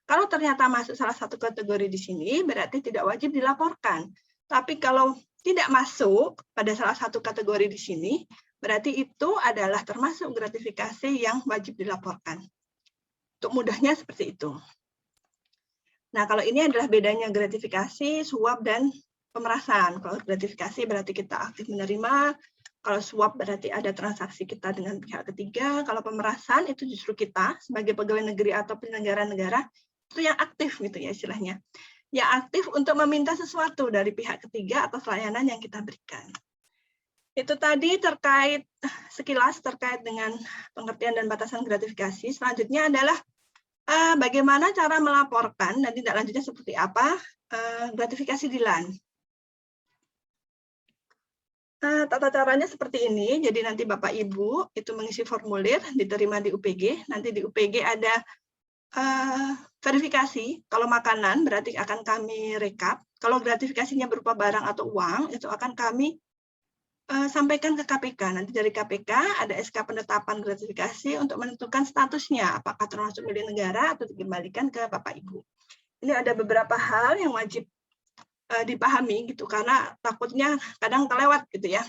Kalau ternyata masuk salah satu kategori di sini, berarti tidak wajib dilaporkan. Tapi kalau tidak masuk pada salah satu kategori di sini, berarti itu adalah termasuk gratifikasi yang wajib dilaporkan. Untuk mudahnya seperti itu. Nah, kalau ini adalah bedanya gratifikasi, suap, dan pemerasan. Kalau gratifikasi berarti kita aktif menerima, kalau suap berarti ada transaksi kita dengan pihak ketiga, kalau pemerasan itu justru kita sebagai pegawai negeri atau penyelenggara negara, itu yang aktif gitu ya istilahnya. Yang aktif untuk meminta sesuatu dari pihak ketiga atas layanan yang kita berikan. Itu tadi terkait sekilas terkait dengan pengertian dan batasan gratifikasi. Selanjutnya adalah bagaimana cara melaporkan dan tindak lanjutnya seperti apa gratifikasi di LAN. Tata caranya seperti ini, jadi nanti Bapak Ibu itu mengisi formulir, diterima di UPG, nanti di UPG ada verifikasi, kalau makanan berarti akan kami rekap, kalau gratifikasinya berupa barang atau uang, itu akan kami sampaikan ke KPK, nanti dari KPK ada SK penetapan gratifikasi untuk menentukan statusnya, apakah termasuk milik negara atau dikembalikan ke Bapak Ibu. Ini ada beberapa hal yang wajib dipahami gitu karena takutnya kadang kelewat gitu ya.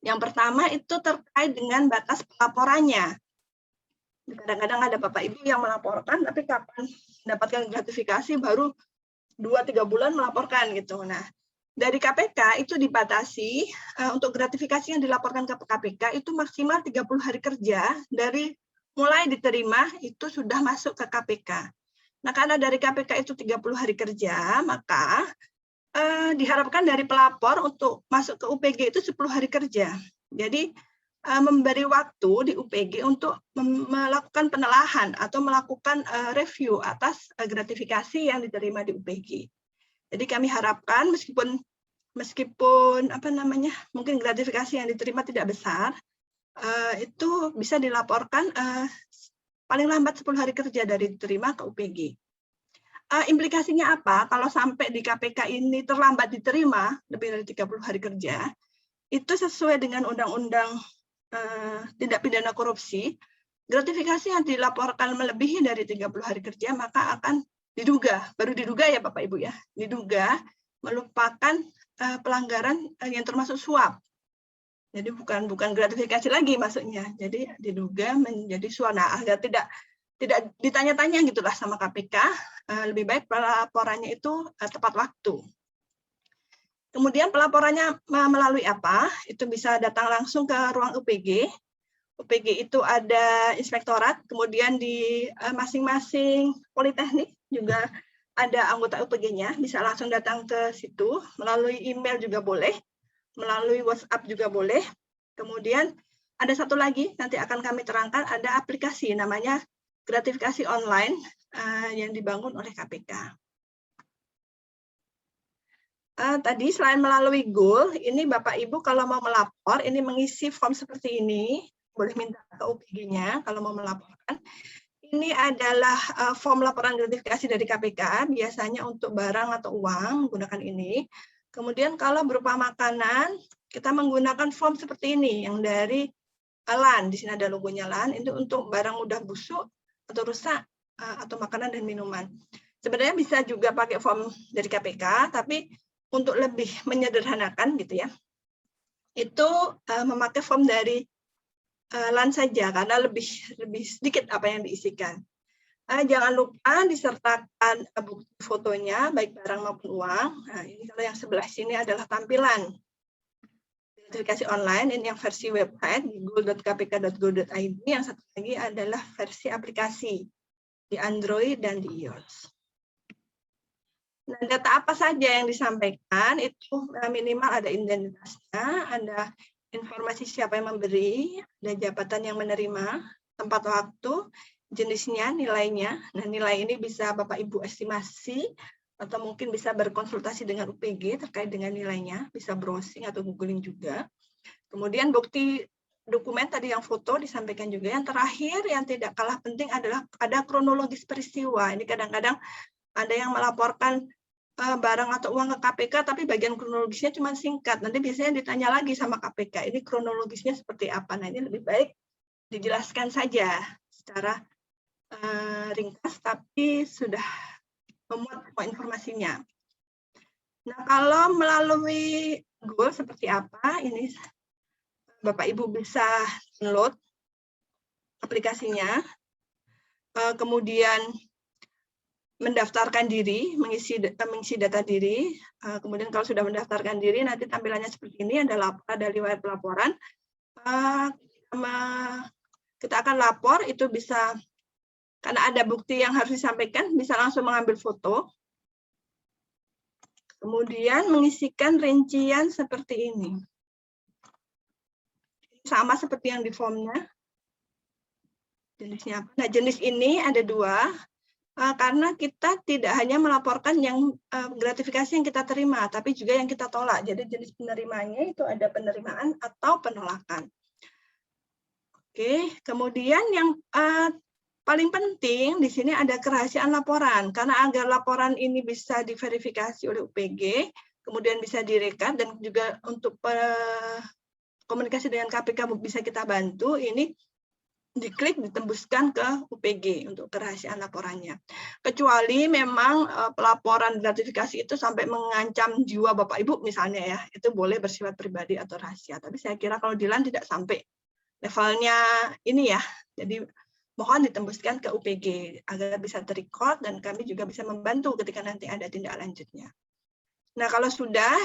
Yang pertama itu terkait dengan batas pelaporannya. Kadang-kadang ada Bapak Ibu yang melaporkan tapi kapan mendapatkan gratifikasi baru 2-3 bulan melaporkan gitu. Nah, dari KPK itu dibatasi untuk gratifikasi yang dilaporkan ke KPK itu maksimal 30 hari kerja dari mulai diterima itu sudah masuk ke KPK. Nah, karena dari KPK itu 30 hari kerja, maka diharapkan dari pelapor untuk masuk ke UPG itu 10 hari kerja. Jadi memberi waktu di UPG untuk melakukan penelahan atau melakukan review atas gratifikasi yang diterima di UPG. Jadi kami harapkan meskipun mungkin gratifikasi yang diterima tidak besar, itu bisa dilaporkan paling lambat 10 hari kerja dari diterima ke UPG. Implikasinya apa? Kalau sampai di KPK ini terlambat diterima, lebih dari 30 hari kerja, itu sesuai dengan Undang-Undang Tindak Pidana Korupsi, gratifikasi yang dilaporkan melebihi dari 30 hari kerja, maka akan diduga, baru diduga ya Bapak Ibu ya, diduga melupakan pelanggaran yang termasuk suap. Jadi bukan gratifikasi lagi maksudnya, jadi diduga menjadi suap. Nah, agar tidak ditanya-tanya gitulah sama KPK, lebih baik pelaporannya itu tepat waktu. Kemudian pelaporannya melalui apa? Itu bisa datang langsung ke ruang UPG. UPG itu ada inspektorat, kemudian di masing-masing politeknik juga ada anggota UPG-nya, bisa langsung datang ke situ, melalui email juga boleh, melalui WhatsApp juga boleh. Kemudian ada satu lagi, nanti akan kami terangkan, ada aplikasi namanya gratifikasi online yang dibangun oleh KPK. Tadi selain melalui Goal, ini Bapak Ibu kalau mau melapor, ini mengisi form seperti ini. boleh minta ke UPG-nya kalau mau melaporkan. Ini adalah form laporan gratifikasi dari KPK, biasanya untuk barang atau uang menggunakan ini. Kemudian kalau berupa makanan, kita menggunakan form seperti ini, yang dari LAN. Di sini ada logonya LAN, itu untuk barang mudah busuk atau rusak, atau makanan dan minuman. Sebenarnya bisa juga pakai form dari KPK, tapi untuk lebih menyederhanakan gitu ya, itu memakai form dari LAN saja, karena lebih sedikit apa yang diisikan. Jangan lupa disertakan bukti fotonya, baik barang maupun uang. Nah, ini kalau yang sebelah sini adalah tampilan gratifikasi online, ini yang versi website di go.kpk.go.id, yang satu lagi adalah versi aplikasi di Android dan di iOS. Nah, data apa saja yang disampaikan itu minimal ada identitasnya, ada informasi siapa yang memberi, ada jabatan yang menerima, tempat waktu, jenisnya, nilainya. Nah, nilai ini bisa Bapak Ibu estimasi atau mungkin bisa berkonsultasi dengan UPG terkait dengan nilainya, bisa browsing atau googling juga. Kemudian bukti dokumen tadi yang foto disampaikan juga. Yang terakhir yang tidak kalah penting adalah ada kronologis peristiwa. Ini kadang-kadang ada yang melaporkan barang atau uang ke KPK, tapi bagian kronologisnya cuma singkat. Nanti biasanya ditanya lagi sama KPK, ini kronologisnya seperti apa. Nah, ini lebih baik dijelaskan saja secara ringkas, tapi sudah memuat semua informasinya. Nah, kalau melalui Google seperti apa, ini Bapak Ibu bisa download aplikasinya, kemudian mendaftarkan diri, mengisi data diri, kemudian kalau sudah mendaftarkan diri, nanti tampilannya seperti ini, ada riwayat pelaporan. Kita akan lapor, itu bisa, karena ada bukti yang harus disampaikan, bisa langsung mengambil foto. Kemudian mengisikan rincian seperti ini. Sama seperti yang di formnya. Jenisnya apa? Nah, jenis ini ada dua. Karena kita tidak hanya melaporkan yang gratifikasi yang kita terima, tapi juga yang kita tolak. Jadi jenis penerimanya itu ada penerimaan atau penolakan. Oke, kemudian yang paling penting di sini ada kerahasiaan laporan. Karena agar laporan ini bisa diverifikasi oleh UPG, kemudian bisa direkap dan juga untuk komunikasi dengan KPK bisa kita bantu, ini diklik ditembuskan ke UPG untuk kerahasiaan laporannya. Kecuali memang pelaporan gratifikasi itu sampai mengancam jiwa Bapak Ibu misalnya ya, itu boleh bersifat pribadi atau rahasia. Tapi saya kira kalau di LAN tidak sampai levelnya ini ya. Jadi mohon ditembuskan ke UPG agar bisa terrecord dan kami juga bisa membantu ketika nanti ada tindak lanjutnya. Nah, kalau sudah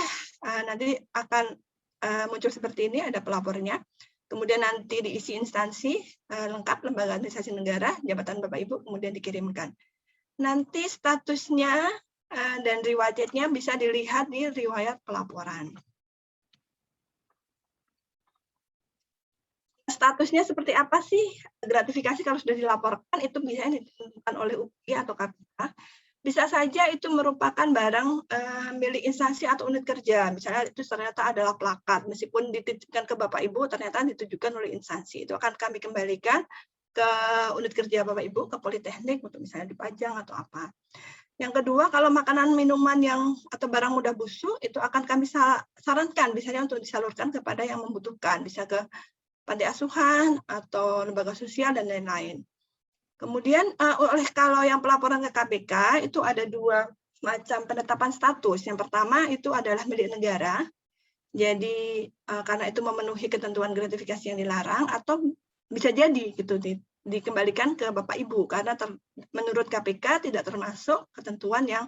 nanti akan muncul seperti ini, ada pelapornya. Kemudian nanti diisi instansi lengkap lembaga administrasi negara, jabatan Bapak Ibu, kemudian dikirimkan. Nanti statusnya dan riwayatnya bisa dilihat di riwayat pelaporan. Statusnya seperti apa sih? Gratifikasi kalau sudah dilaporkan itu bisa ditentukan oleh UPG atau KPK. Bisa saja itu merupakan barang milik instansi atau unit kerja. Misalnya itu ternyata adalah plakat, meskipun dititipkan ke Bapak Ibu, ternyata ditujukan oleh instansi. Itu akan kami kembalikan ke unit kerja Bapak Ibu, ke Politeknik, untuk misalnya dipajang atau apa. Yang kedua, kalau makanan minuman atau barang mudah busuk, itu akan kami sarankan, misalnya untuk disalurkan kepada yang membutuhkan, bisa ke panti asuhan atau lembaga sosial dan lain-lain. Kemudian kalau yang pelaporan ke KPK itu ada dua macam penetapan status. Yang pertama itu adalah milik negara. Jadi karena itu memenuhi ketentuan gratifikasi yang dilarang, atau bisa jadi gitu dikembalikan ke Bapak Ibu karena menurut KPK tidak termasuk ketentuan yang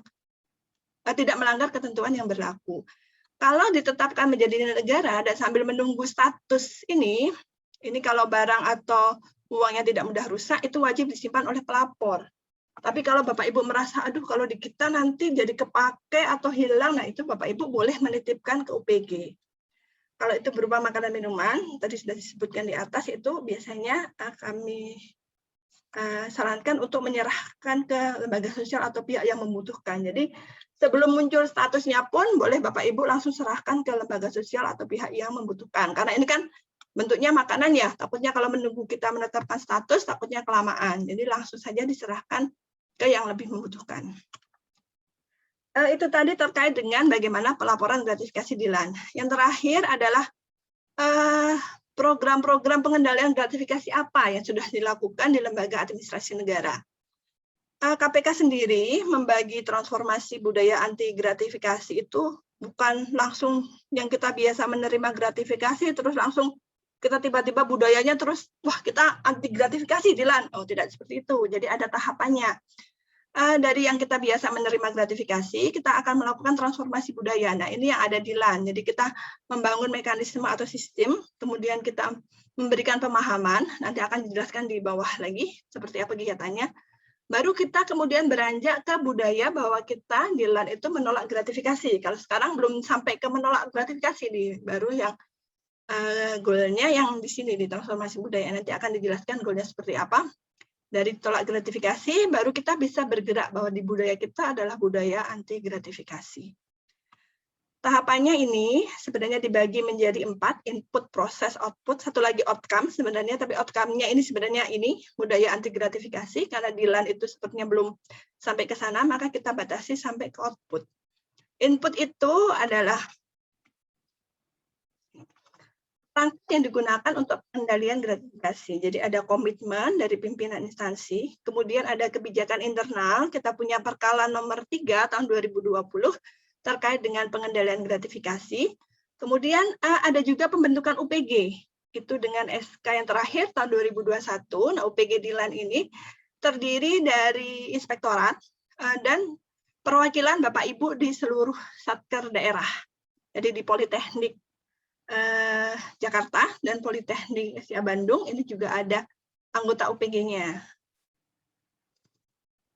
tidak melanggar ketentuan yang berlaku. Kalau ditetapkan menjadi negara dan sambil menunggu status ini kalau barang atau uangnya tidak mudah rusak, itu wajib disimpan oleh pelapor. Tapi kalau Bapak Ibu merasa, aduh kalau di kita nanti jadi kepake atau hilang, nah itu Bapak Ibu boleh menitipkan ke UPG. Kalau itu berupa makanan minuman, tadi sudah disebutkan di atas, itu biasanya kami sarankan untuk menyerahkan ke lembaga sosial atau pihak yang membutuhkan. Jadi sebelum muncul statusnya pun, boleh Bapak Ibu langsung serahkan ke lembaga sosial atau pihak yang membutuhkan. Karena ini kan bentuknya makanan ya, takutnya kalau menunggu kita menetapkan status, takutnya kelamaan. Jadi langsung saja diserahkan ke yang lebih membutuhkan. Itu tadi terkait dengan bagaimana pelaporan gratifikasi di LAN. Yang terakhir adalah program-program pengendalian gratifikasi apa yang sudah dilakukan di lembaga administrasi negara. KPK sendiri membagi transformasi budaya anti gratifikasi itu bukan langsung yang kita biasa menerima gratifikasi terus langsung kita tiba-tiba budayanya terus wah kita anti gratifikasi di LAN. Oh, tidak seperti itu. Jadi ada tahapannya. Dari yang kita biasa menerima gratifikasi, kita akan melakukan transformasi budaya. Nah, ini yang ada di LAN. Jadi kita membangun mekanisme atau sistem, kemudian kita memberikan pemahaman, nanti akan dijelaskan di bawah lagi seperti apa kegiatannya. Baru kita kemudian beranjak ke budaya bahwa kita di LAN itu menolak gratifikasi. Kalau sekarang belum sampai ke menolak gratifikasi, baru yang goalnya yang di sini di transformasi budaya. Nanti akan dijelaskan goalnya seperti apa. Dari tolak gratifikasi, baru kita bisa bergerak bahwa di budaya kita adalah budaya anti gratifikasi. Tahapannya ini sebenarnya dibagi menjadi 4, input, proses, output, satu lagi outcome sebenarnya, tapi outcome-nya ini sebenarnya ini budaya anti gratifikasi, karena di LAN itu sepertinya belum sampai ke sana, maka kita batasi sampai ke output. Input itu adalah perangkat yang digunakan untuk pengendalian gratifikasi. Jadi ada komitmen dari pimpinan instansi, kemudian ada kebijakan internal, kita punya Perkala nomor 3 tahun 2020 terkait dengan pengendalian gratifikasi. Kemudian ada juga pembentukan UPG, itu dengan SK yang terakhir tahun 2021. Nah, UPG di LAN ini terdiri dari inspektorat dan perwakilan Bapak Ibu di seluruh satker daerah. Jadi di Politeknik Jakarta dan Politeknik SIA Bandung ini juga ada anggota UPG-nya.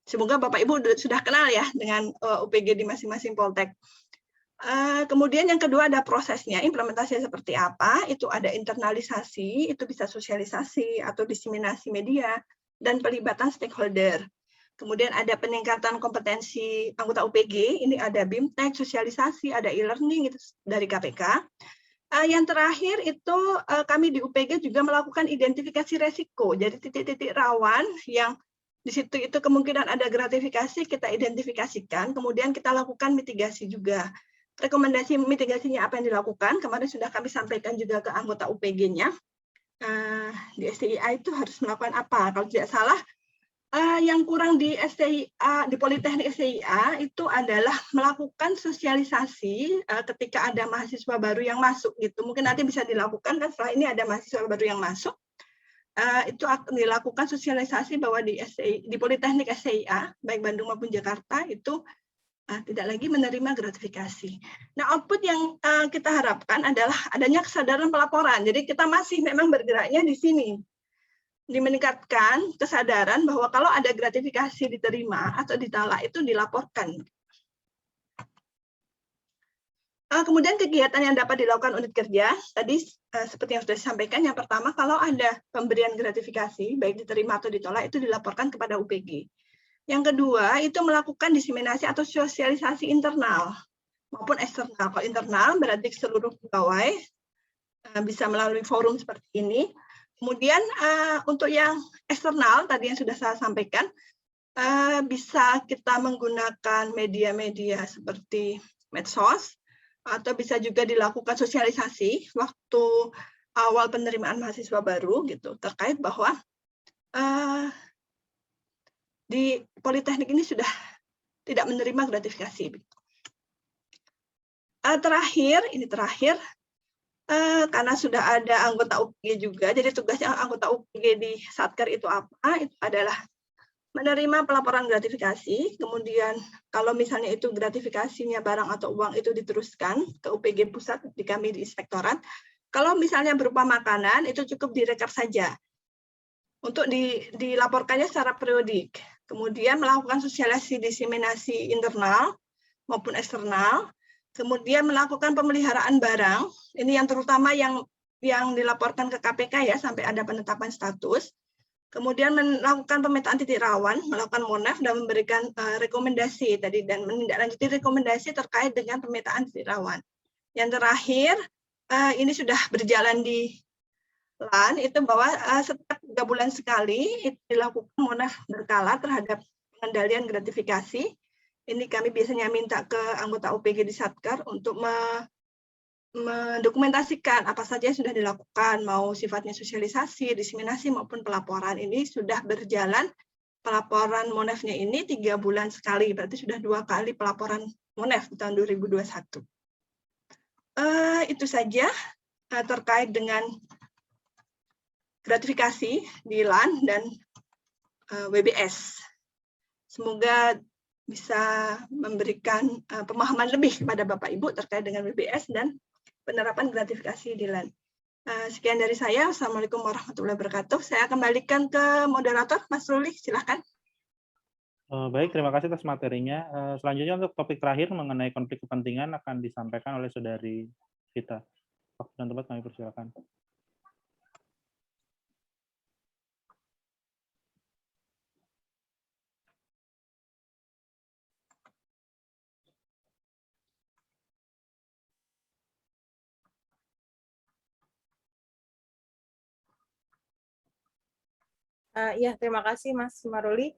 Semoga Bapak Ibu sudah kenal ya dengan UPG di masing-masing Poltek. Kemudian yang kedua ada prosesnya, implementasinya seperti apa, itu ada internalisasi, itu bisa sosialisasi atau diseminasi media, dan pelibatan stakeholder. Kemudian ada peningkatan kompetensi anggota UPG, ini ada BIMTEK, sosialisasi, ada e-learning itu dari KPK. Yang terakhir itu kami di UPG juga melakukan identifikasi resiko, jadi titik-titik rawan yang di situ itu kemungkinan ada gratifikasi kita identifikasikan, kemudian kita lakukan mitigasi juga. Rekomendasi mitigasinya apa yang dilakukan, kemarin sudah kami sampaikan juga ke anggota UPG-nya. Di STIA itu harus melakukan apa? Kalau tidak salah, yang kurang di STIA, di Politeknik STIA itu adalah melakukan sosialisasi ketika ada mahasiswa baru yang masuk gitu. Mungkin nanti bisa dilakukan kan setelah ini ada mahasiswa baru yang masuk. Itu akan dilakukan sosialisasi bahwa di Politeknik STIA, baik Bandung maupun Jakarta itu tidak lagi menerima gratifikasi. Nah, output yang kita harapkan adalah adanya kesadaran pelaporan. Jadi kita masih memang bergeraknya di sini. Meningkatkan kesadaran bahwa kalau ada gratifikasi diterima atau ditolak itu dilaporkan. Kemudian kegiatan yang dapat dilakukan unit kerja, tadi seperti yang sudah disampaikan, yang pertama kalau ada pemberian gratifikasi, baik diterima atau ditolak, itu dilaporkan kepada UPG. Yang kedua, itu melakukan diseminasi atau sosialisasi internal maupun eksternal. Kalau internal berarti seluruh pegawai bisa melalui forum seperti ini. Kemudian untuk yang eksternal, tadi yang sudah saya sampaikan, bisa kita menggunakan media-media seperti medsos, atau bisa juga dilakukan sosialisasi waktu awal penerimaan mahasiswa baru, gitu, terkait bahwa di Politeknik ini sudah tidak menerima gratifikasi. Terakhir, karena sudah ada anggota UPG juga, jadi tugasnya anggota UPG di Satker itu apa? Itu adalah menerima pelaporan gratifikasi, kemudian kalau misalnya itu gratifikasinya barang atau uang itu diteruskan ke UPG pusat di kami di inspektorat. Kalau misalnya berupa makanan itu cukup direkap saja. Untuk dilaporkannya secara periodik. Kemudian melakukan sosialisasi diseminasi internal maupun eksternal. Kemudian melakukan pemeliharaan barang, ini yang terutama yang dilaporkan ke KPK ya, sampai ada penetapan status. Kemudian melakukan pemetaan titik rawan, melakukan monef dan memberikan rekomendasi tadi dan menindaklanjuti rekomendasi terkait dengan pemetaan titik rawan. Yang terakhir, ini sudah berjalan di LAN itu bahwa setiap 3 bulan sekali itu dilakukan munaf berkala terhadap pengendalian gratifikasi. Ini kami biasanya minta ke anggota OPG di Satker untuk mendokumentasikan apa saja yang sudah dilakukan, mau sifatnya sosialisasi, diseminasi maupun pelaporan. Ini sudah berjalan pelaporan MONEF-nya ini 3 bulan sekali, berarti sudah 2 kali pelaporan MONEF di tahun 2021. Itu saja terkait dengan gratifikasi di LAN dan WBS. Semoga bisa memberikan pemahaman lebih kepada Bapak Ibu terkait dengan WBS dan penerapan gratifikasi di LAN. Sekian dari saya. Assalamualaikum warahmatullahi wabarakatuh. Saya kembalikan ke moderator, Mas Ruli, silakan. Baik, terima kasih atas materinya. Selanjutnya untuk topik terakhir mengenai konflik kepentingan akan disampaikan oleh Saudari Vita. Waktu dan tempat kami persilakan. Ya, terima kasih Mas Maruli.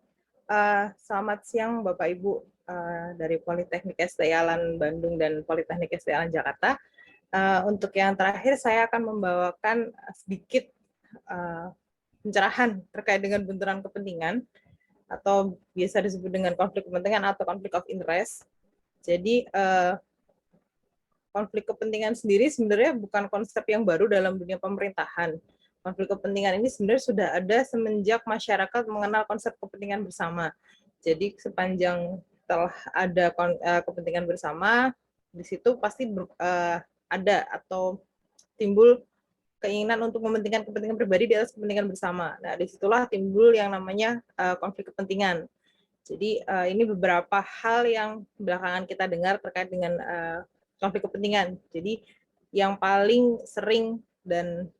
Selamat siang Bapak Ibu dari Politeknik STI Alan Bandung dan Politeknik STI Alan Jakarta. Untuk yang terakhir saya akan membawakan sedikit pencerahan terkait dengan benturan kepentingan atau biasa disebut dengan konflik kepentingan atau konflik of interest. Jadi konflik kepentingan sendiri sebenarnya bukan konsep yang baru dalam dunia pemerintahan. Konflik kepentingan ini sebenarnya sudah ada semenjak masyarakat mengenal konsep kepentingan bersama. Jadi sepanjang telah ada kepentingan bersama, di situ pasti ada atau timbul keinginan untuk mementingkan kepentingan pribadi di atas kepentingan bersama. Nah, disitulah timbul yang namanya konflik kepentingan. Jadi ini beberapa hal yang belakangan kita dengar terkait dengan konflik kepentingan. Jadi yang paling sering dan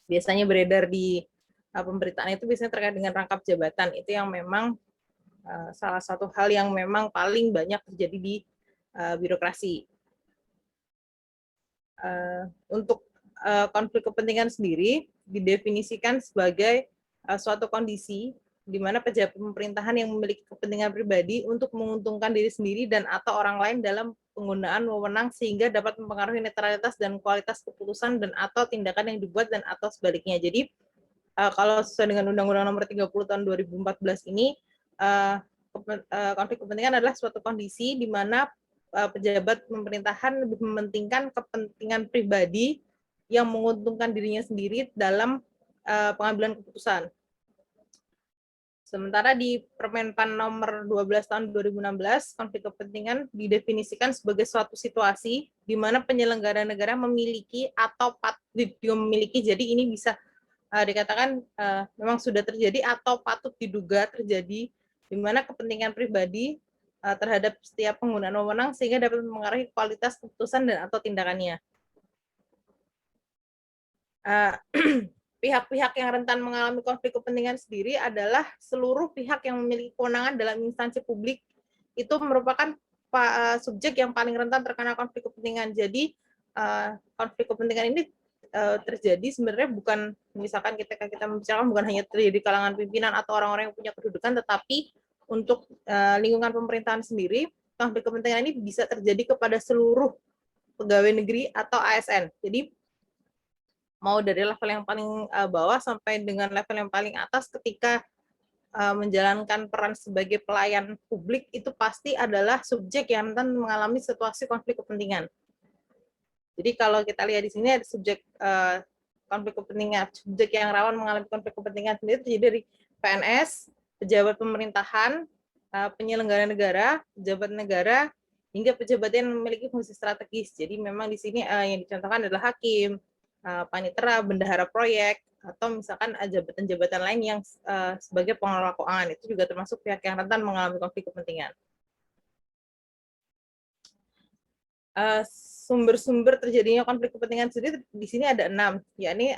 biasanya beredar di pemberitaan itu biasanya terkait dengan rangkap jabatan. Itu yang memang salah satu hal yang memang paling banyak terjadi di birokrasi. Untuk konflik kepentingan sendiri didefinisikan sebagai suatu kondisi di mana pejabat pemerintahan yang memiliki kepentingan pribadi untuk menguntungkan diri sendiri dan atau orang lain dalam penggunaan wewenang sehingga dapat mempengaruhi netralitas dan kualitas keputusan dan atau tindakan yang dibuat dan atau sebaliknya. Jadi kalau sesuai dengan Undang-Undang Nomor 30 tahun 2014 ini konflik kepentingan adalah suatu kondisi di mana pejabat pemerintahan lebih mementingkan kepentingan pribadi yang menguntungkan dirinya sendiri dalam pengambilan keputusan. Sementara di Permenpan nomor 12 tahun 2016, konflik kepentingan didefinisikan sebagai suatu situasi di mana penyelenggara negara memiliki atau patut memiliki, jadi ini bisa dikatakan memang sudah terjadi atau patut diduga terjadi, di mana kepentingan pribadi terhadap setiap penggunaan wewenang sehingga dapat mempengaruhi kualitas keputusan dan atau tindakannya. Pihak-pihak yang rentan mengalami konflik kepentingan sendiri adalah seluruh pihak yang memiliki kewenangan dalam instansi publik. Itu merupakan subjek yang paling rentan terkena konflik kepentingan. Jadi konflik kepentingan ini terjadi sebenarnya bukan, misalkan kita membicarakan bukan hanya terjadi di kalangan pimpinan atau orang-orang yang punya kedudukan, tetapi untuk lingkungan pemerintahan sendiri, konflik kepentingan ini bisa terjadi kepada seluruh pegawai negeri atau ASN. Jadi mau dari level yang paling bawah sampai dengan level yang paling atas, ketika menjalankan peran sebagai pelayan publik itu pasti adalah subjek yang rentan mengalami situasi konflik kepentingan. Jadi kalau kita lihat di sini ada subjek konflik kepentingan, subjek yang rawan mengalami konflik kepentingan sendiri terjadi dari PNS, pejabat pemerintahan, penyelenggara negara, pejabat negara, hingga pejabat yang memiliki fungsi strategis. Jadi memang di sini yang dicontohkan adalah hakim, panitera, bendahara proyek, atau misalkan jabatan-jabatan lain yang sebagai pengelola keuangan, itu juga termasuk pihak yang rentan mengalami konflik kepentingan. Sumber-sumber terjadinya konflik kepentingan sendiri di sini ada 6, yakni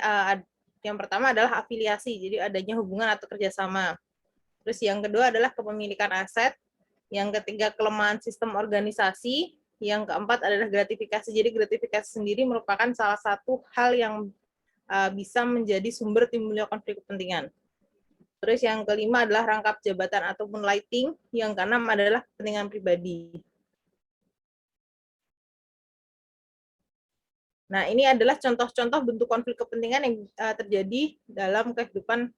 yang pertama adalah afiliasi, jadi adanya hubungan atau kerjasama. Terus yang kedua adalah kepemilikan aset, yang ketiga kelemahan sistem organisasi, yang keempat adalah gratifikasi. Jadi gratifikasi sendiri merupakan salah satu hal yang bisa menjadi sumber timbulnya konflik kepentingan. Terus yang kelima adalah rangkap jabatan ataupun lighting, yang keenam adalah kepentingan pribadi. Nah, ini adalah contoh-contoh bentuk konflik kepentingan yang terjadi dalam kehidupan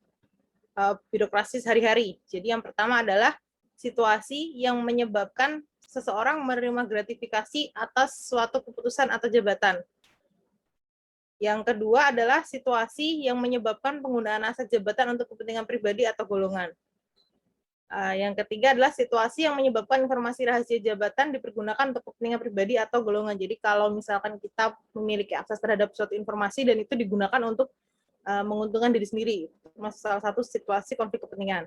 birokrasi sehari-hari. Jadi yang pertama adalah situasi yang menyebabkan seseorang menerima gratifikasi atas suatu keputusan atau jabatan. Yang kedua adalah situasi yang menyebabkan penggunaan aset jabatan untuk kepentingan pribadi atau golongan. Yang ketiga adalah situasi yang menyebabkan informasi rahasia jabatan dipergunakan untuk kepentingan pribadi atau golongan. Jadi kalau misalkan kita memiliki akses terhadap suatu informasi dan itu digunakan untuk menguntungkan diri sendiri, masuk salah satu situasi konflik kepentingan.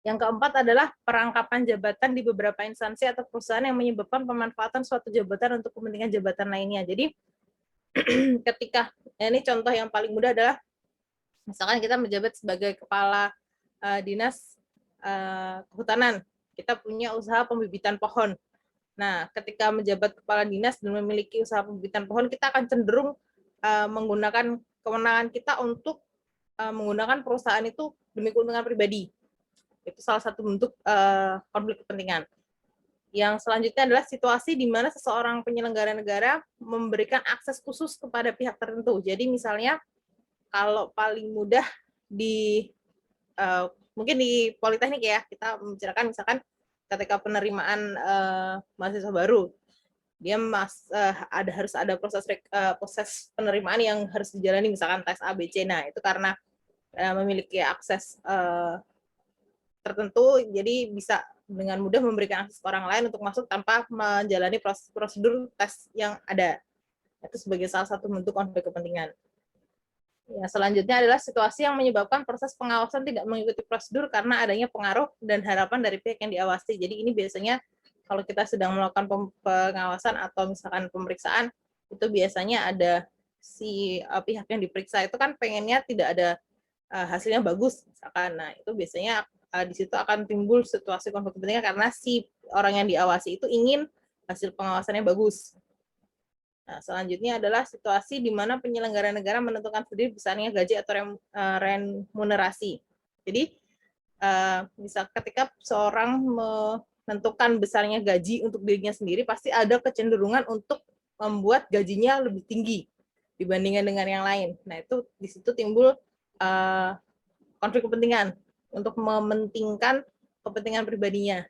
Yang keempat adalah perangkapan jabatan di beberapa instansi atau perusahaan yang menyebabkan pemanfaatan suatu jabatan untuk kepentingan jabatan lainnya. Jadi ketika ini contoh yang paling mudah adalah misalkan kita menjabat sebagai kepala dinas kehutanan, kita punya usaha pembibitan pohon. Nah, ketika menjabat kepala dinas dan memiliki usaha pembibitan pohon, kita akan cenderung menggunakan kewenangan kita untuk menggunakan perusahaan itu demi keuntungan pribadi. Itu salah satu bentuk konflik kepentingan. Yang selanjutnya adalah situasi di mana seseorang penyelenggara negara memberikan akses khusus kepada pihak tertentu. Jadi misalnya kalau paling mudah mungkin di politeknik ya, kita membicarakan misalkan ketika penerimaan mahasiswa baru, dia harus ada proses penerimaan yang harus dijalani, misalkan tes A, B, C. Nah, itu karena memiliki akses tertentu, jadi bisa dengan mudah memberikan akses ke orang lain untuk masuk tanpa menjalani prosedur tes yang ada. Itu sebagai salah satu bentuk konflik kepentingan. Ya, selanjutnya adalah situasi yang menyebabkan proses pengawasan tidak mengikuti prosedur karena adanya pengaruh dan harapan dari pihak yang diawasi. Jadi ini biasanya kalau kita sedang melakukan pengawasan atau misalkan pemeriksaan, itu biasanya ada si pihak yang diperiksa itu kan pengennya tidak ada hasilnya bagus, misalkan. Nah, itu biasanya di situ akan timbul situasi konflik kepentingan karena si orang yang diawasi itu ingin hasil pengawasannya bagus. Nah, selanjutnya adalah situasi di mana penyelenggara negara menentukan sendiri besarnya gaji atau remunerasi. Jadi, misal ketika seorang menentukan besarnya gaji untuk dirinya sendiri, pasti ada kecenderungan untuk membuat gajinya lebih tinggi dibandingkan dengan yang lain. Nah, itu di situ timbul konflik kepentingan untuk mementingkan kepentingan pribadinya.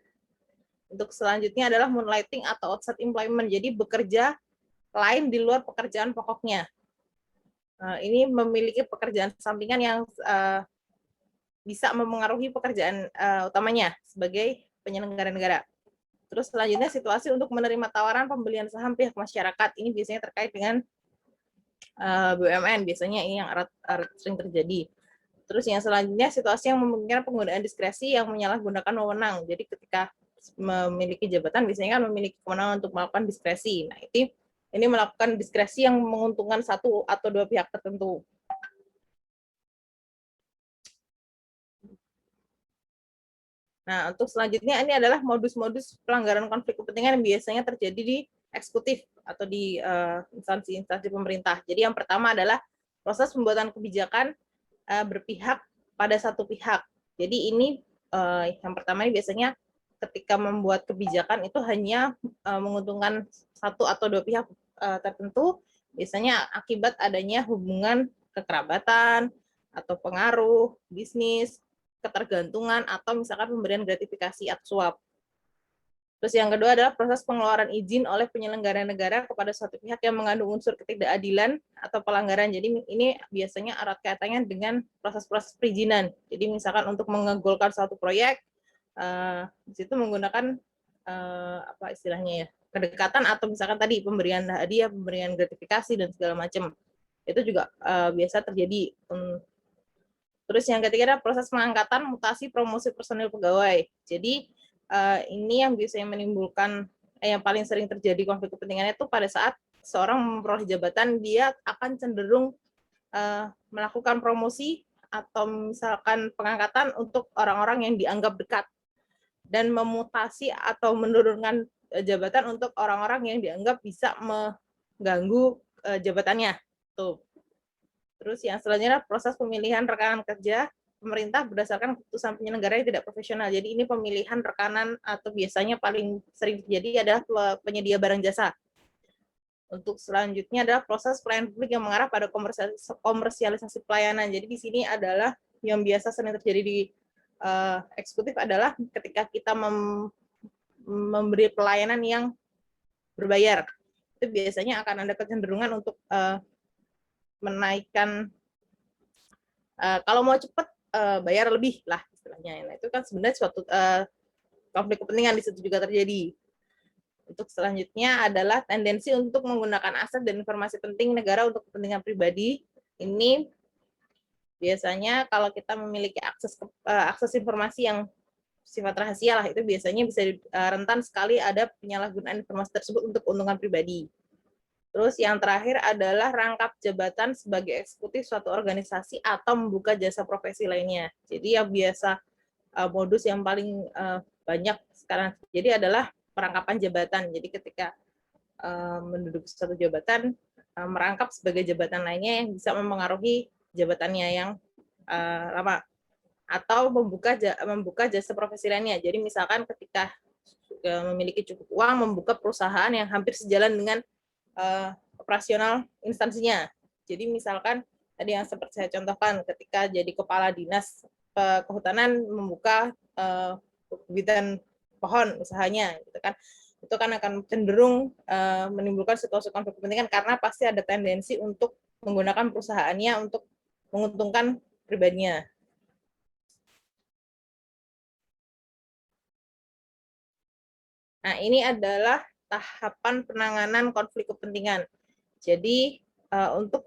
Untuk selanjutnya adalah moonlighting atau outside employment, jadi bekerja lain di luar pekerjaan pokoknya. Ini memiliki pekerjaan sampingan yang bisa memengaruhi pekerjaan utamanya sebagai penyelenggara negara. Terus selanjutnya situasi untuk menerima tawaran pembelian saham pihak masyarakat. Ini biasanya terkait dengan BUMN, biasanya ini yang sering terjadi. Terus yang selanjutnya situasi yang memungkinkan penggunaan diskresi yang menyalahgunakan wewenang. Jadi ketika memiliki jabatan biasanya kan memiliki kewenangan untuk melakukan diskresi. Nah, ini melakukan diskresi yang menguntungkan satu atau dua pihak tertentu. Nah, untuk selanjutnya ini adalah modus-modus pelanggaran konflik kepentingan yang biasanya terjadi di eksekutif atau di instansi-instansi pemerintah. Jadi yang pertama adalah proses pembuatan kebijakan berpihak pada satu pihak. Jadi ini yang pertama ini biasanya ketika membuat kebijakan itu hanya menguntungkan satu atau dua pihak tertentu, biasanya akibat adanya hubungan kekerabatan atau pengaruh bisnis, ketergantungan, atau misalkan pemberian gratifikasi atau suap. Terus yang kedua adalah proses pengeluaran izin oleh penyelenggara negara kepada suatu pihak yang mengandung unsur ketidakadilan atau pelanggaran. Jadi ini biasanya erat kaitannya dengan proses-proses perizinan. Jadi misalkan untuk mengegolkan suatu proyek, di situ menggunakan apa istilahnya ya, kedekatan atau misalkan tadi pemberian hadiah, pemberian gratifikasi dan segala macam. Itu juga biasa terjadi. Terus yang ketiga adalah proses pengangkatan, mutasi, promosi personil pegawai. Jadi ini yang biasanya menimbulkan yang paling sering terjadi konflik kepentingannya itu pada saat seorang memperoleh jabatan, dia akan cenderung melakukan promosi atau misalkan pengangkatan untuk orang-orang yang dianggap dekat dan memutasi atau menurunkan jabatan untuk orang-orang yang dianggap bisa mengganggu jabatannya. Tuh. Terus yang selanjutnya proses pemilihan rekanan kerja pemerintah berdasarkan keputusan penyelenggara yang tidak profesional. Jadi ini pemilihan rekanan atau biasanya paling sering terjadi adalah penyedia barang jasa. Untuk selanjutnya adalah proses pelayanan publik yang mengarah pada komersialisasi pelayanan. Jadi di sini adalah yang biasa sering terjadi di eksekutif adalah ketika kita memberi pelayanan yang berbayar. Itu biasanya akan ada kecenderungan untuk menaikkan kalau mau cepat bayar lebih lah istilahnya. Nah, itu kan sebenarnya suatu konflik kepentingan di situ juga terjadi. Untuk selanjutnya adalah tendensi untuk menggunakan aset dan informasi penting negara untuk kepentingan pribadi. Ini biasanya kalau kita memiliki akses informasi yang sifat rahasia lah, itu biasanya bisa rentan sekali ada penyalahgunaan informasi tersebut untuk keuntungan pribadi. Terus yang terakhir adalah rangkap jabatan sebagai eksekutif suatu organisasi atau membuka jasa profesi lainnya. Jadi yang biasa modus yang paling banyak sekarang jadi adalah perangkapan jabatan. Jadi ketika menduduki suatu jabatan, merangkap sebagai jabatan lainnya yang bisa mempengaruhi jabatannya yang lama, atau membuka jasa profesi lainnya. Jadi misalkan ketika memiliki cukup uang, membuka perusahaan yang hampir sejalan dengan operasional instansinya. Jadi misalkan tadi yang seperti saya contohkan, ketika jadi kepala dinas kehutanan membuka pembibitan pohon usahanya, gitu kan, itu kan akan cenderung menimbulkan situasi konflik kepentingan karena pasti ada tendensi untuk menggunakan perusahaannya untuk menguntungkan pribadinya. Nah, ini adalah tahapan penanganan konflik kepentingan. Jadi, untuk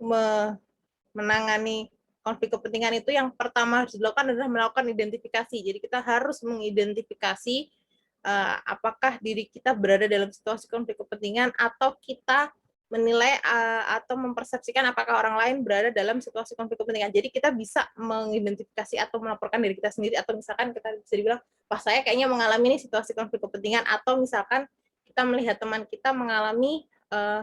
menangani konflik kepentingan itu yang pertama harus dilakukan adalah melakukan identifikasi. Jadi, kita harus mengidentifikasi apakah diri kita berada dalam situasi konflik kepentingan atau kita menilai atau mempersepsikan apakah orang lain berada dalam situasi konflik kepentingan. Jadi kita bisa mengidentifikasi atau melaporkan diri kita sendiri, atau misalkan kita bisa dibilang, wah saya kayaknya mengalami ini situasi konflik kepentingan, atau misalkan kita melihat teman kita mengalami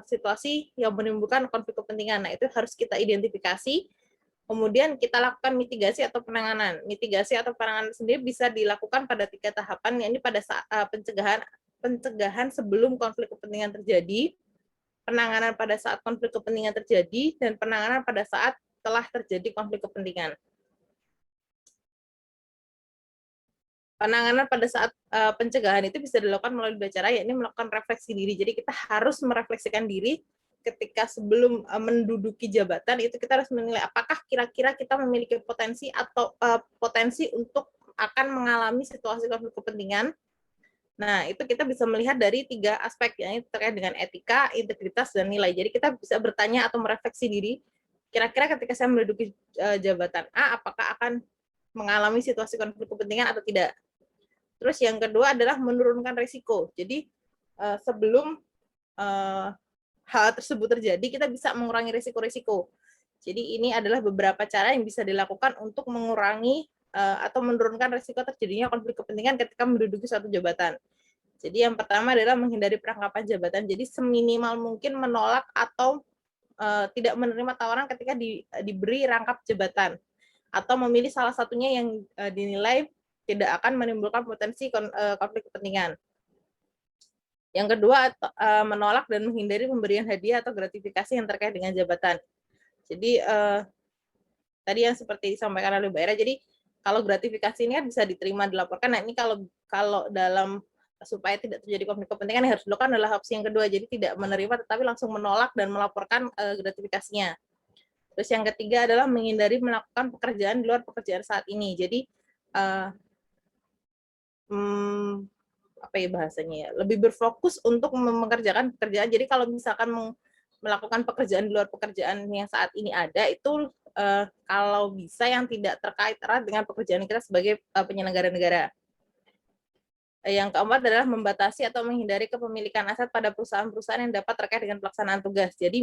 situasi yang menimbulkan konflik kepentingan. Nah, itu harus kita identifikasi, kemudian kita lakukan mitigasi atau penanganan. Mitigasi atau penanganan sendiri bisa dilakukan pada 3 tahapan, yakni pada saat pencegahan sebelum konflik kepentingan terjadi, penanganan pada saat konflik kepentingan terjadi, dan penanganan pada saat telah terjadi konflik kepentingan. Penanganan pada saat pencegahan itu bisa dilakukan melalui 2 cara, yakni melakukan refleksi diri. Jadi kita harus merefleksikan diri ketika sebelum menduduki jabatan, itu kita harus menilai apakah kira-kira kita memiliki potensi atau potensi untuk akan mengalami situasi konflik kepentingan. Nah, itu kita bisa melihat dari 3 aspek, yang terkait dengan etika, integritas, dan nilai. Jadi kita bisa bertanya atau merefleksi diri, kira-kira ketika saya menduduki jabatan A, apakah akan mengalami situasi konflik kepentingan atau tidak. Terus yang kedua adalah menurunkan risiko. Jadi sebelum hal tersebut terjadi, kita bisa mengurangi risiko-risiko. Jadi ini adalah beberapa cara yang bisa dilakukan untuk mengurangi atau menurunkan risiko terjadinya konflik kepentingan ketika menduduki suatu jabatan. Jadi yang pertama adalah menghindari perangkapan jabatan. Jadi seminimal mungkin menolak atau tidak menerima tawaran ketika diberi rangkap jabatan, atau memilih salah satunya yang dinilai tidak akan menimbulkan potensi konflik kepentingan. Yang kedua, menolak dan menghindari pemberian hadiah atau gratifikasi yang terkait dengan jabatan. Jadi tadi yang seperti disampaikan oleh Mbak Era, jadi kalau gratifikasi ini kan bisa diterima, dilaporkan. Nah, ini kalau dalam supaya tidak terjadi konflik kepentingan, yang harus dilakukan adalah opsi yang kedua. Jadi tidak menerima tetapi langsung menolak dan melaporkan gratifikasinya. Terus yang ketiga adalah menghindari melakukan pekerjaan di luar pekerjaan saat ini. Jadi apa ya bahasanya ya, lebih berfokus untuk mengerjakan pekerjaan. Jadi kalau misalkan melakukan pekerjaan di luar pekerjaan yang saat ini ada, itu kalau bisa yang tidak terkait erat dengan pekerjaan kita sebagai penyelenggara negara. Yang keempat adalah membatasi atau menghindari kepemilikan aset pada perusahaan-perusahaan yang dapat terkait dengan pelaksanaan tugas. Jadi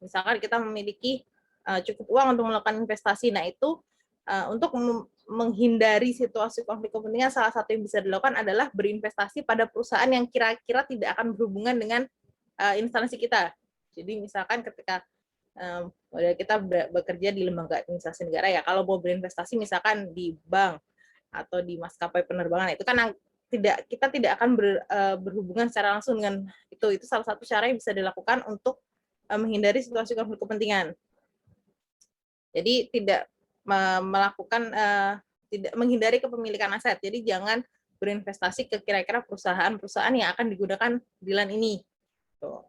misalkan kita memiliki cukup uang untuk melakukan investasi, nah itu untuk menghindari situasi konflik kepentingan, salah satu yang bisa dilakukan adalah berinvestasi pada perusahaan yang kira-kira tidak akan berhubungan dengan instansi kita. Jadi misalkan ketika kita bekerja di lembaga administrasi negara, ya kalau mau berinvestasi misalkan di bank atau di maskapai penerbangan, itu kan kita tidak akan berhubungan secara langsung dengan itu. Itu salah satu cara yang bisa dilakukan untuk menghindari situasi konflik kepentingan. Jadi tidak melakukan tidak menghindari kepemilikan aset. Jadi jangan berinvestasi ke kira-kira perusahaan-perusahaan yang akan digunakan dealan ini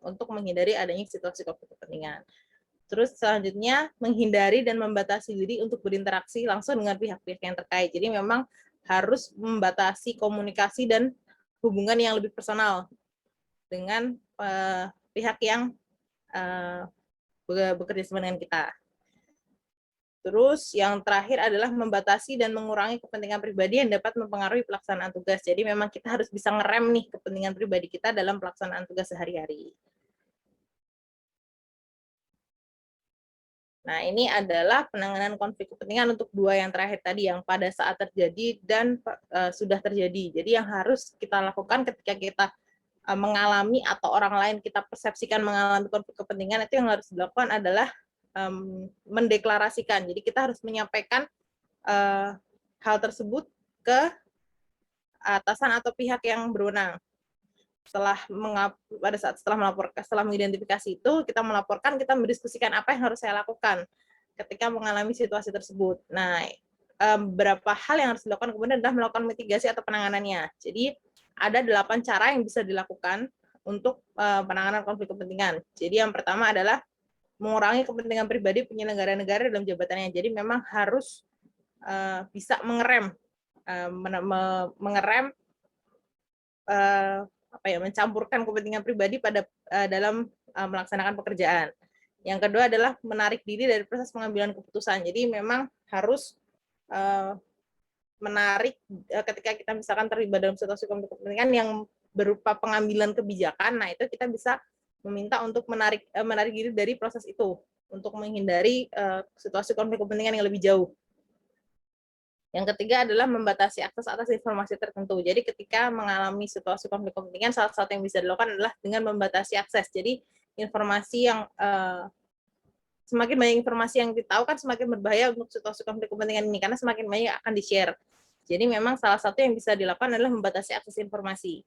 untuk menghindari adanya situasi konflik kepentingan. Terus selanjutnya menghindari dan membatasi diri untuk berinteraksi langsung dengan pihak-pihak yang terkait. Jadi memang harus membatasi komunikasi dan hubungan yang lebih personal dengan pihak yang bekerja sama dengan kita. Terus yang terakhir adalah membatasi dan mengurangi kepentingan pribadi yang dapat mempengaruhi pelaksanaan tugas. Jadi memang kita harus bisa ngerem nih kepentingan pribadi kita dalam pelaksanaan tugas sehari-hari. Nah, ini adalah penanganan konflik kepentingan untuk dua yang terakhir tadi, yang pada saat terjadi dan sudah terjadi. Jadi yang harus kita lakukan ketika kita mengalami atau orang lain kita persepsikan mengalami konflik kepentingan, itu yang harus dilakukan adalah mendeklarasikan. Jadi kita harus menyampaikan hal tersebut ke atasan atau pihak yang berwenang. Setelah mengidentifikasi itu, kita melaporkan, kita mendiskusikan apa yang harus saya lakukan ketika mengalami situasi tersebut. Nah, beberapa hal yang harus dilakukan kemudian adalah melakukan mitigasi atau penanganannya. Jadi ada 8 cara yang bisa dilakukan untuk penanganan konflik kepentingan. Jadi yang pertama adalah mengurangi kepentingan pribadi penyelenggara negara dalam jabatannya. Jadi memang harus bisa mengerem mencampurkan kepentingan pribadi dalam melaksanakan pekerjaan. Yang kedua adalah menarik diri dari proses pengambilan keputusan. Jadi memang harus menarik ketika kita misalkan terlibat dalam situasi konflik kepentingan yang berupa pengambilan kebijakan. Nah, itu kita bisa meminta untuk menarik diri dari proses itu untuk menghindari situasi konflik kepentingan yang lebih jauh. Yang ketiga adalah membatasi akses atas informasi tertentu. Jadi ketika mengalami situasi konflik kepentingan, salah satu yang bisa dilakukan adalah dengan membatasi akses. Jadi informasi yang semakin banyak informasi yang ditahu kan semakin berbahaya untuk situasi konflik kepentingan ini, karena semakin banyak akan di-share. Jadi memang salah satu yang bisa dilakukan adalah membatasi akses informasi.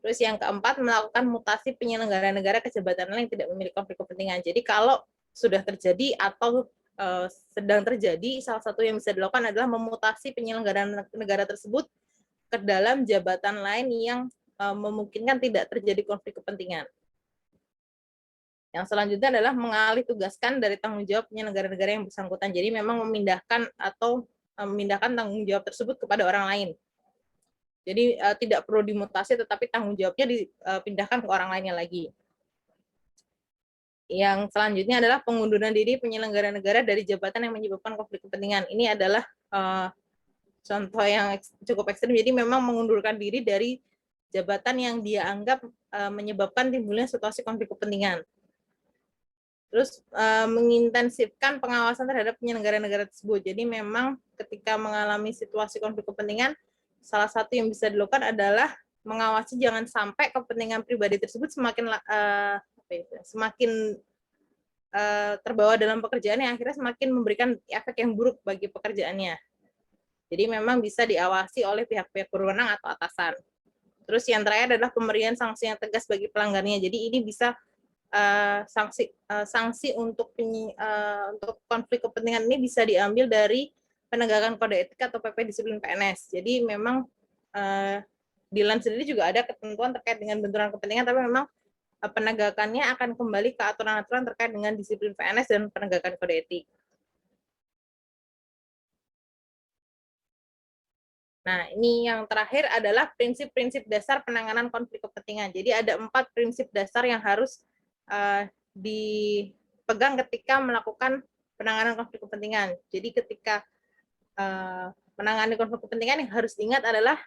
Terus yang keempat, melakukan mutasi penyelenggara negara ke jabatan lain yang tidak memiliki konflik kepentingan. Jadi kalau sudah terjadi atau sedang terjadi, salah satu yang bisa dilakukan adalah memutasi penyelenggara negara tersebut ke dalam jabatan lain yang memungkinkan tidak terjadi konflik kepentingan. Yang selanjutnya adalah mengalih tugaskan dari tanggung jawab penyelenggara negara yang bersangkutan. Jadi memang memindahkan tanggung jawab tersebut kepada orang lain. Jadi tidak perlu dimutasi, tetapi tanggung jawabnya dipindahkan ke orang lainnya lagi. Yang selanjutnya adalah pengunduran diri penyelenggara negara dari jabatan yang menyebabkan konflik kepentingan. Ini adalah contoh yang cukup ekstrem. Jadi memang mengundurkan diri dari jabatan yang dia anggap menyebabkan timbulnya situasi konflik kepentingan. Terus mengintensifkan pengawasan terhadap penyelenggara negara tersebut. Jadi memang ketika mengalami situasi konflik kepentingan, salah satu yang bisa dilakukan adalah mengawasi jangan sampai kepentingan pribadi tersebut semakin terbawa dalam pekerjaan yang akhirnya semakin memberikan efek yang buruk bagi pekerjaannya. Jadi memang bisa diawasi oleh pihak-pihak berwenang atau atasan. Terus yang terakhir adalah pemberian sanksi yang tegas bagi pelanggarnya. Jadi ini bisa sanksi untuk konflik kepentingan ini bisa diambil dari penegakan kode etik atau PP disiplin PNS. Jadi memang di LAN sendiri juga ada ketentuan terkait dengan benturan kepentingan, tapi memang penegakannya akan kembali ke aturan-aturan terkait dengan disiplin PNS dan penegakan kode etik. Nah, ini yang terakhir adalah prinsip-prinsip dasar penanganan konflik kepentingan. Jadi ada 4 prinsip dasar yang harus dipegang ketika melakukan penanganan konflik kepentingan. Jadi ketika menangani konflik kepentingan yang harus diingat adalah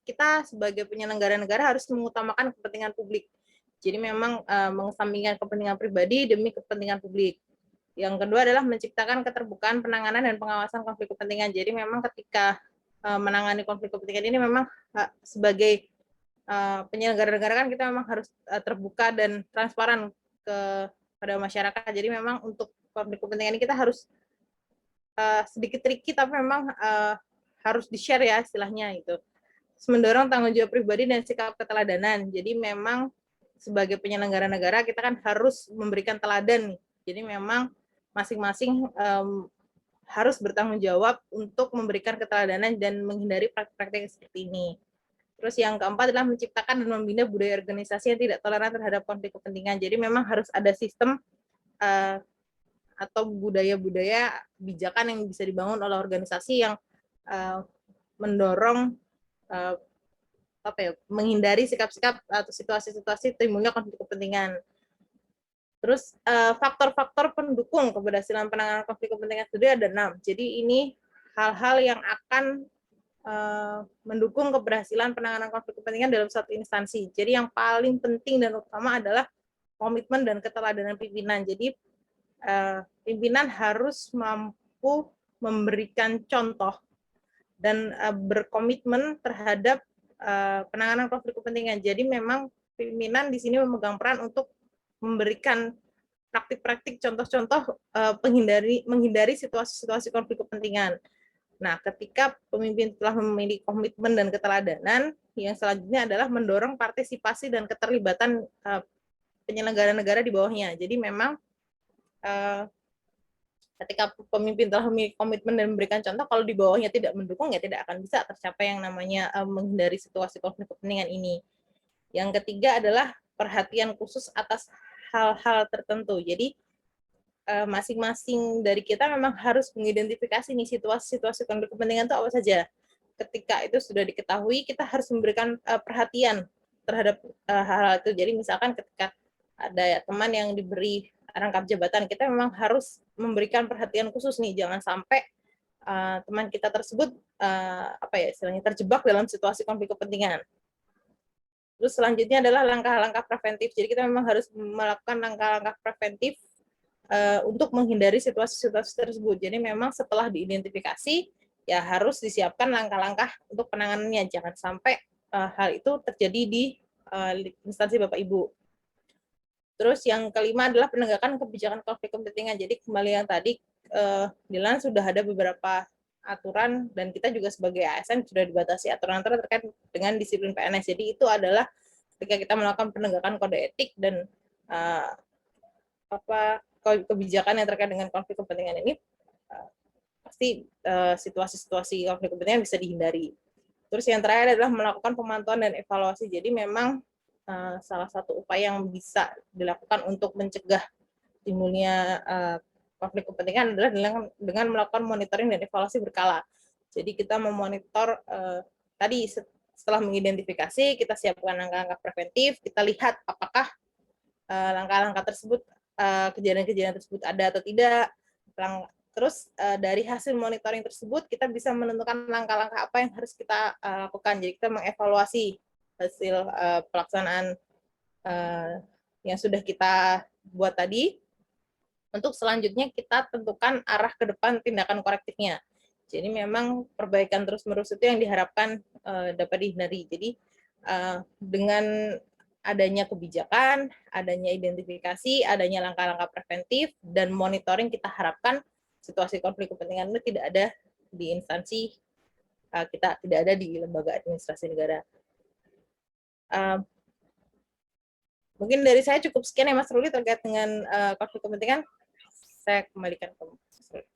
kita sebagai penyelenggara negara harus mengutamakan kepentingan publik. Jadi memang mengesampingkan kepentingan pribadi demi kepentingan publik. Yang kedua adalah menciptakan keterbukaan penanganan dan pengawasan konflik kepentingan. Jadi memang ketika menangani konflik kepentingan ini memang sebagai penyelenggara negara kan kita memang harus terbuka dan transparan kepada masyarakat. Jadi memang untuk konflik kepentingan ini kita harus sedikit tricky tapi memang harus di-share ya istilahnya itu. Mendorong tanggung jawab pribadi dan sikap keteladanan. Jadi memang sebagai penyelenggara negara kita kan harus memberikan teladan. Jadi memang masing-masing harus bertanggung jawab untuk memberikan keteladanan dan menghindari praktik-praktik seperti ini. Terus yang keempat adalah menciptakan dan membina budaya organisasi yang tidak toleran terhadap konflik kepentingan. Jadi memang harus ada sistem atau budaya-budaya kebijakan yang bisa dibangun oleh organisasi yang mendorong menghindari sikap-sikap atau situasi-situasi timbulnya konflik kepentingan. Terus faktor-faktor pendukung keberhasilan penanganan konflik kepentingan sendiri ada 6. Jadi ini hal-hal yang akan mendukung keberhasilan penanganan konflik kepentingan dalam satu instansi. Jadi yang paling penting dan utama adalah komitmen dan keteladanan pimpinan. Jadi pimpinan harus mampu memberikan contoh dan berkomitmen terhadap penanganan konflik kepentingan. Jadi memang pimpinan di sini memegang peran untuk memberikan praktik-praktik contoh-contoh menghindari situasi-situasi konflik kepentingan. Nah, ketika pemimpin telah memiliki komitmen dan keteladanan, yang selanjutnya adalah mendorong partisipasi dan keterlibatan penyelenggara negara di bawahnya. Jadi memang ketika pemimpin telah memiliki komitmen dan memberikan contoh, kalau di bawahnya tidak mendukung, ya tidak akan bisa tercapai yang namanya menghindari situasi konflik kepentingan ini. Yang ketiga adalah perhatian khusus atas hal-hal tertentu. Jadi masing-masing dari kita memang harus mengidentifikasi nih situasi-situasi konflik kepentingan itu apa saja. Ketika itu sudah diketahui, kita harus memberikan perhatian terhadap hal-hal itu. Jadi misalkan ketika ada teman yang diberi rangkap jabatan, kita memang harus memberikan perhatian khusus nih, jangan sampai teman kita tersebut istilahnya terjebak dalam situasi konflik kepentingan. Terus selanjutnya adalah langkah-langkah preventif. Jadi kita memang harus melakukan langkah-langkah preventif untuk menghindari situasi-situasi tersebut. Jadi memang setelah diidentifikasi, ya harus disiapkan langkah-langkah untuk penanganannya. Jangan sampai hal itu terjadi di instansi Bapak Ibu. Terus yang kelima adalah penegakan kebijakan konflik kepentingan. Jadi kembali yang tadi, di LAN sudah ada beberapa aturan, dan kita juga sebagai ASN sudah dibatasi aturan-aturan terkait dengan disiplin PNS. Jadi itu adalah ketika kita melakukan penegakan kode etik dan kebijakan yang terkait dengan konflik kepentingan ini, pasti situasi-situasi konflik kepentingan bisa dihindari. Terus yang terakhir adalah melakukan pemantauan dan evaluasi. Jadi memang salah satu upaya yang bisa dilakukan untuk mencegah timbulnya konflik kepentingan adalah dengan melakukan monitoring dan evaluasi berkala. Jadi kita memonitor tadi setelah mengidentifikasi, kita siapkan langkah-langkah preventif, kita lihat apakah langkah-langkah tersebut, kejadian-kejadian tersebut ada atau tidak. Terus dari hasil monitoring tersebut kita bisa menentukan langkah-langkah apa yang harus kita lakukan. Jadi kita mengevaluasi hasil pelaksanaan yang sudah kita buat tadi. Untuk selanjutnya kita tentukan arah ke depan tindakan korektifnya. Jadi memang perbaikan terus-menerus itu yang diharapkan dapat dihindari. Jadi dengan adanya kebijakan, adanya identifikasi, adanya langkah-langkah preventif, dan monitoring, kita harapkan situasi konflik kepentingan itu tidak ada di instansi kita, tidak ada di lembaga administrasi negara. Mungkin dari saya cukup sekian ya Mas Ruli terkait dengan konflik kepentingan. Saya kembalikan ke Mas Ruli.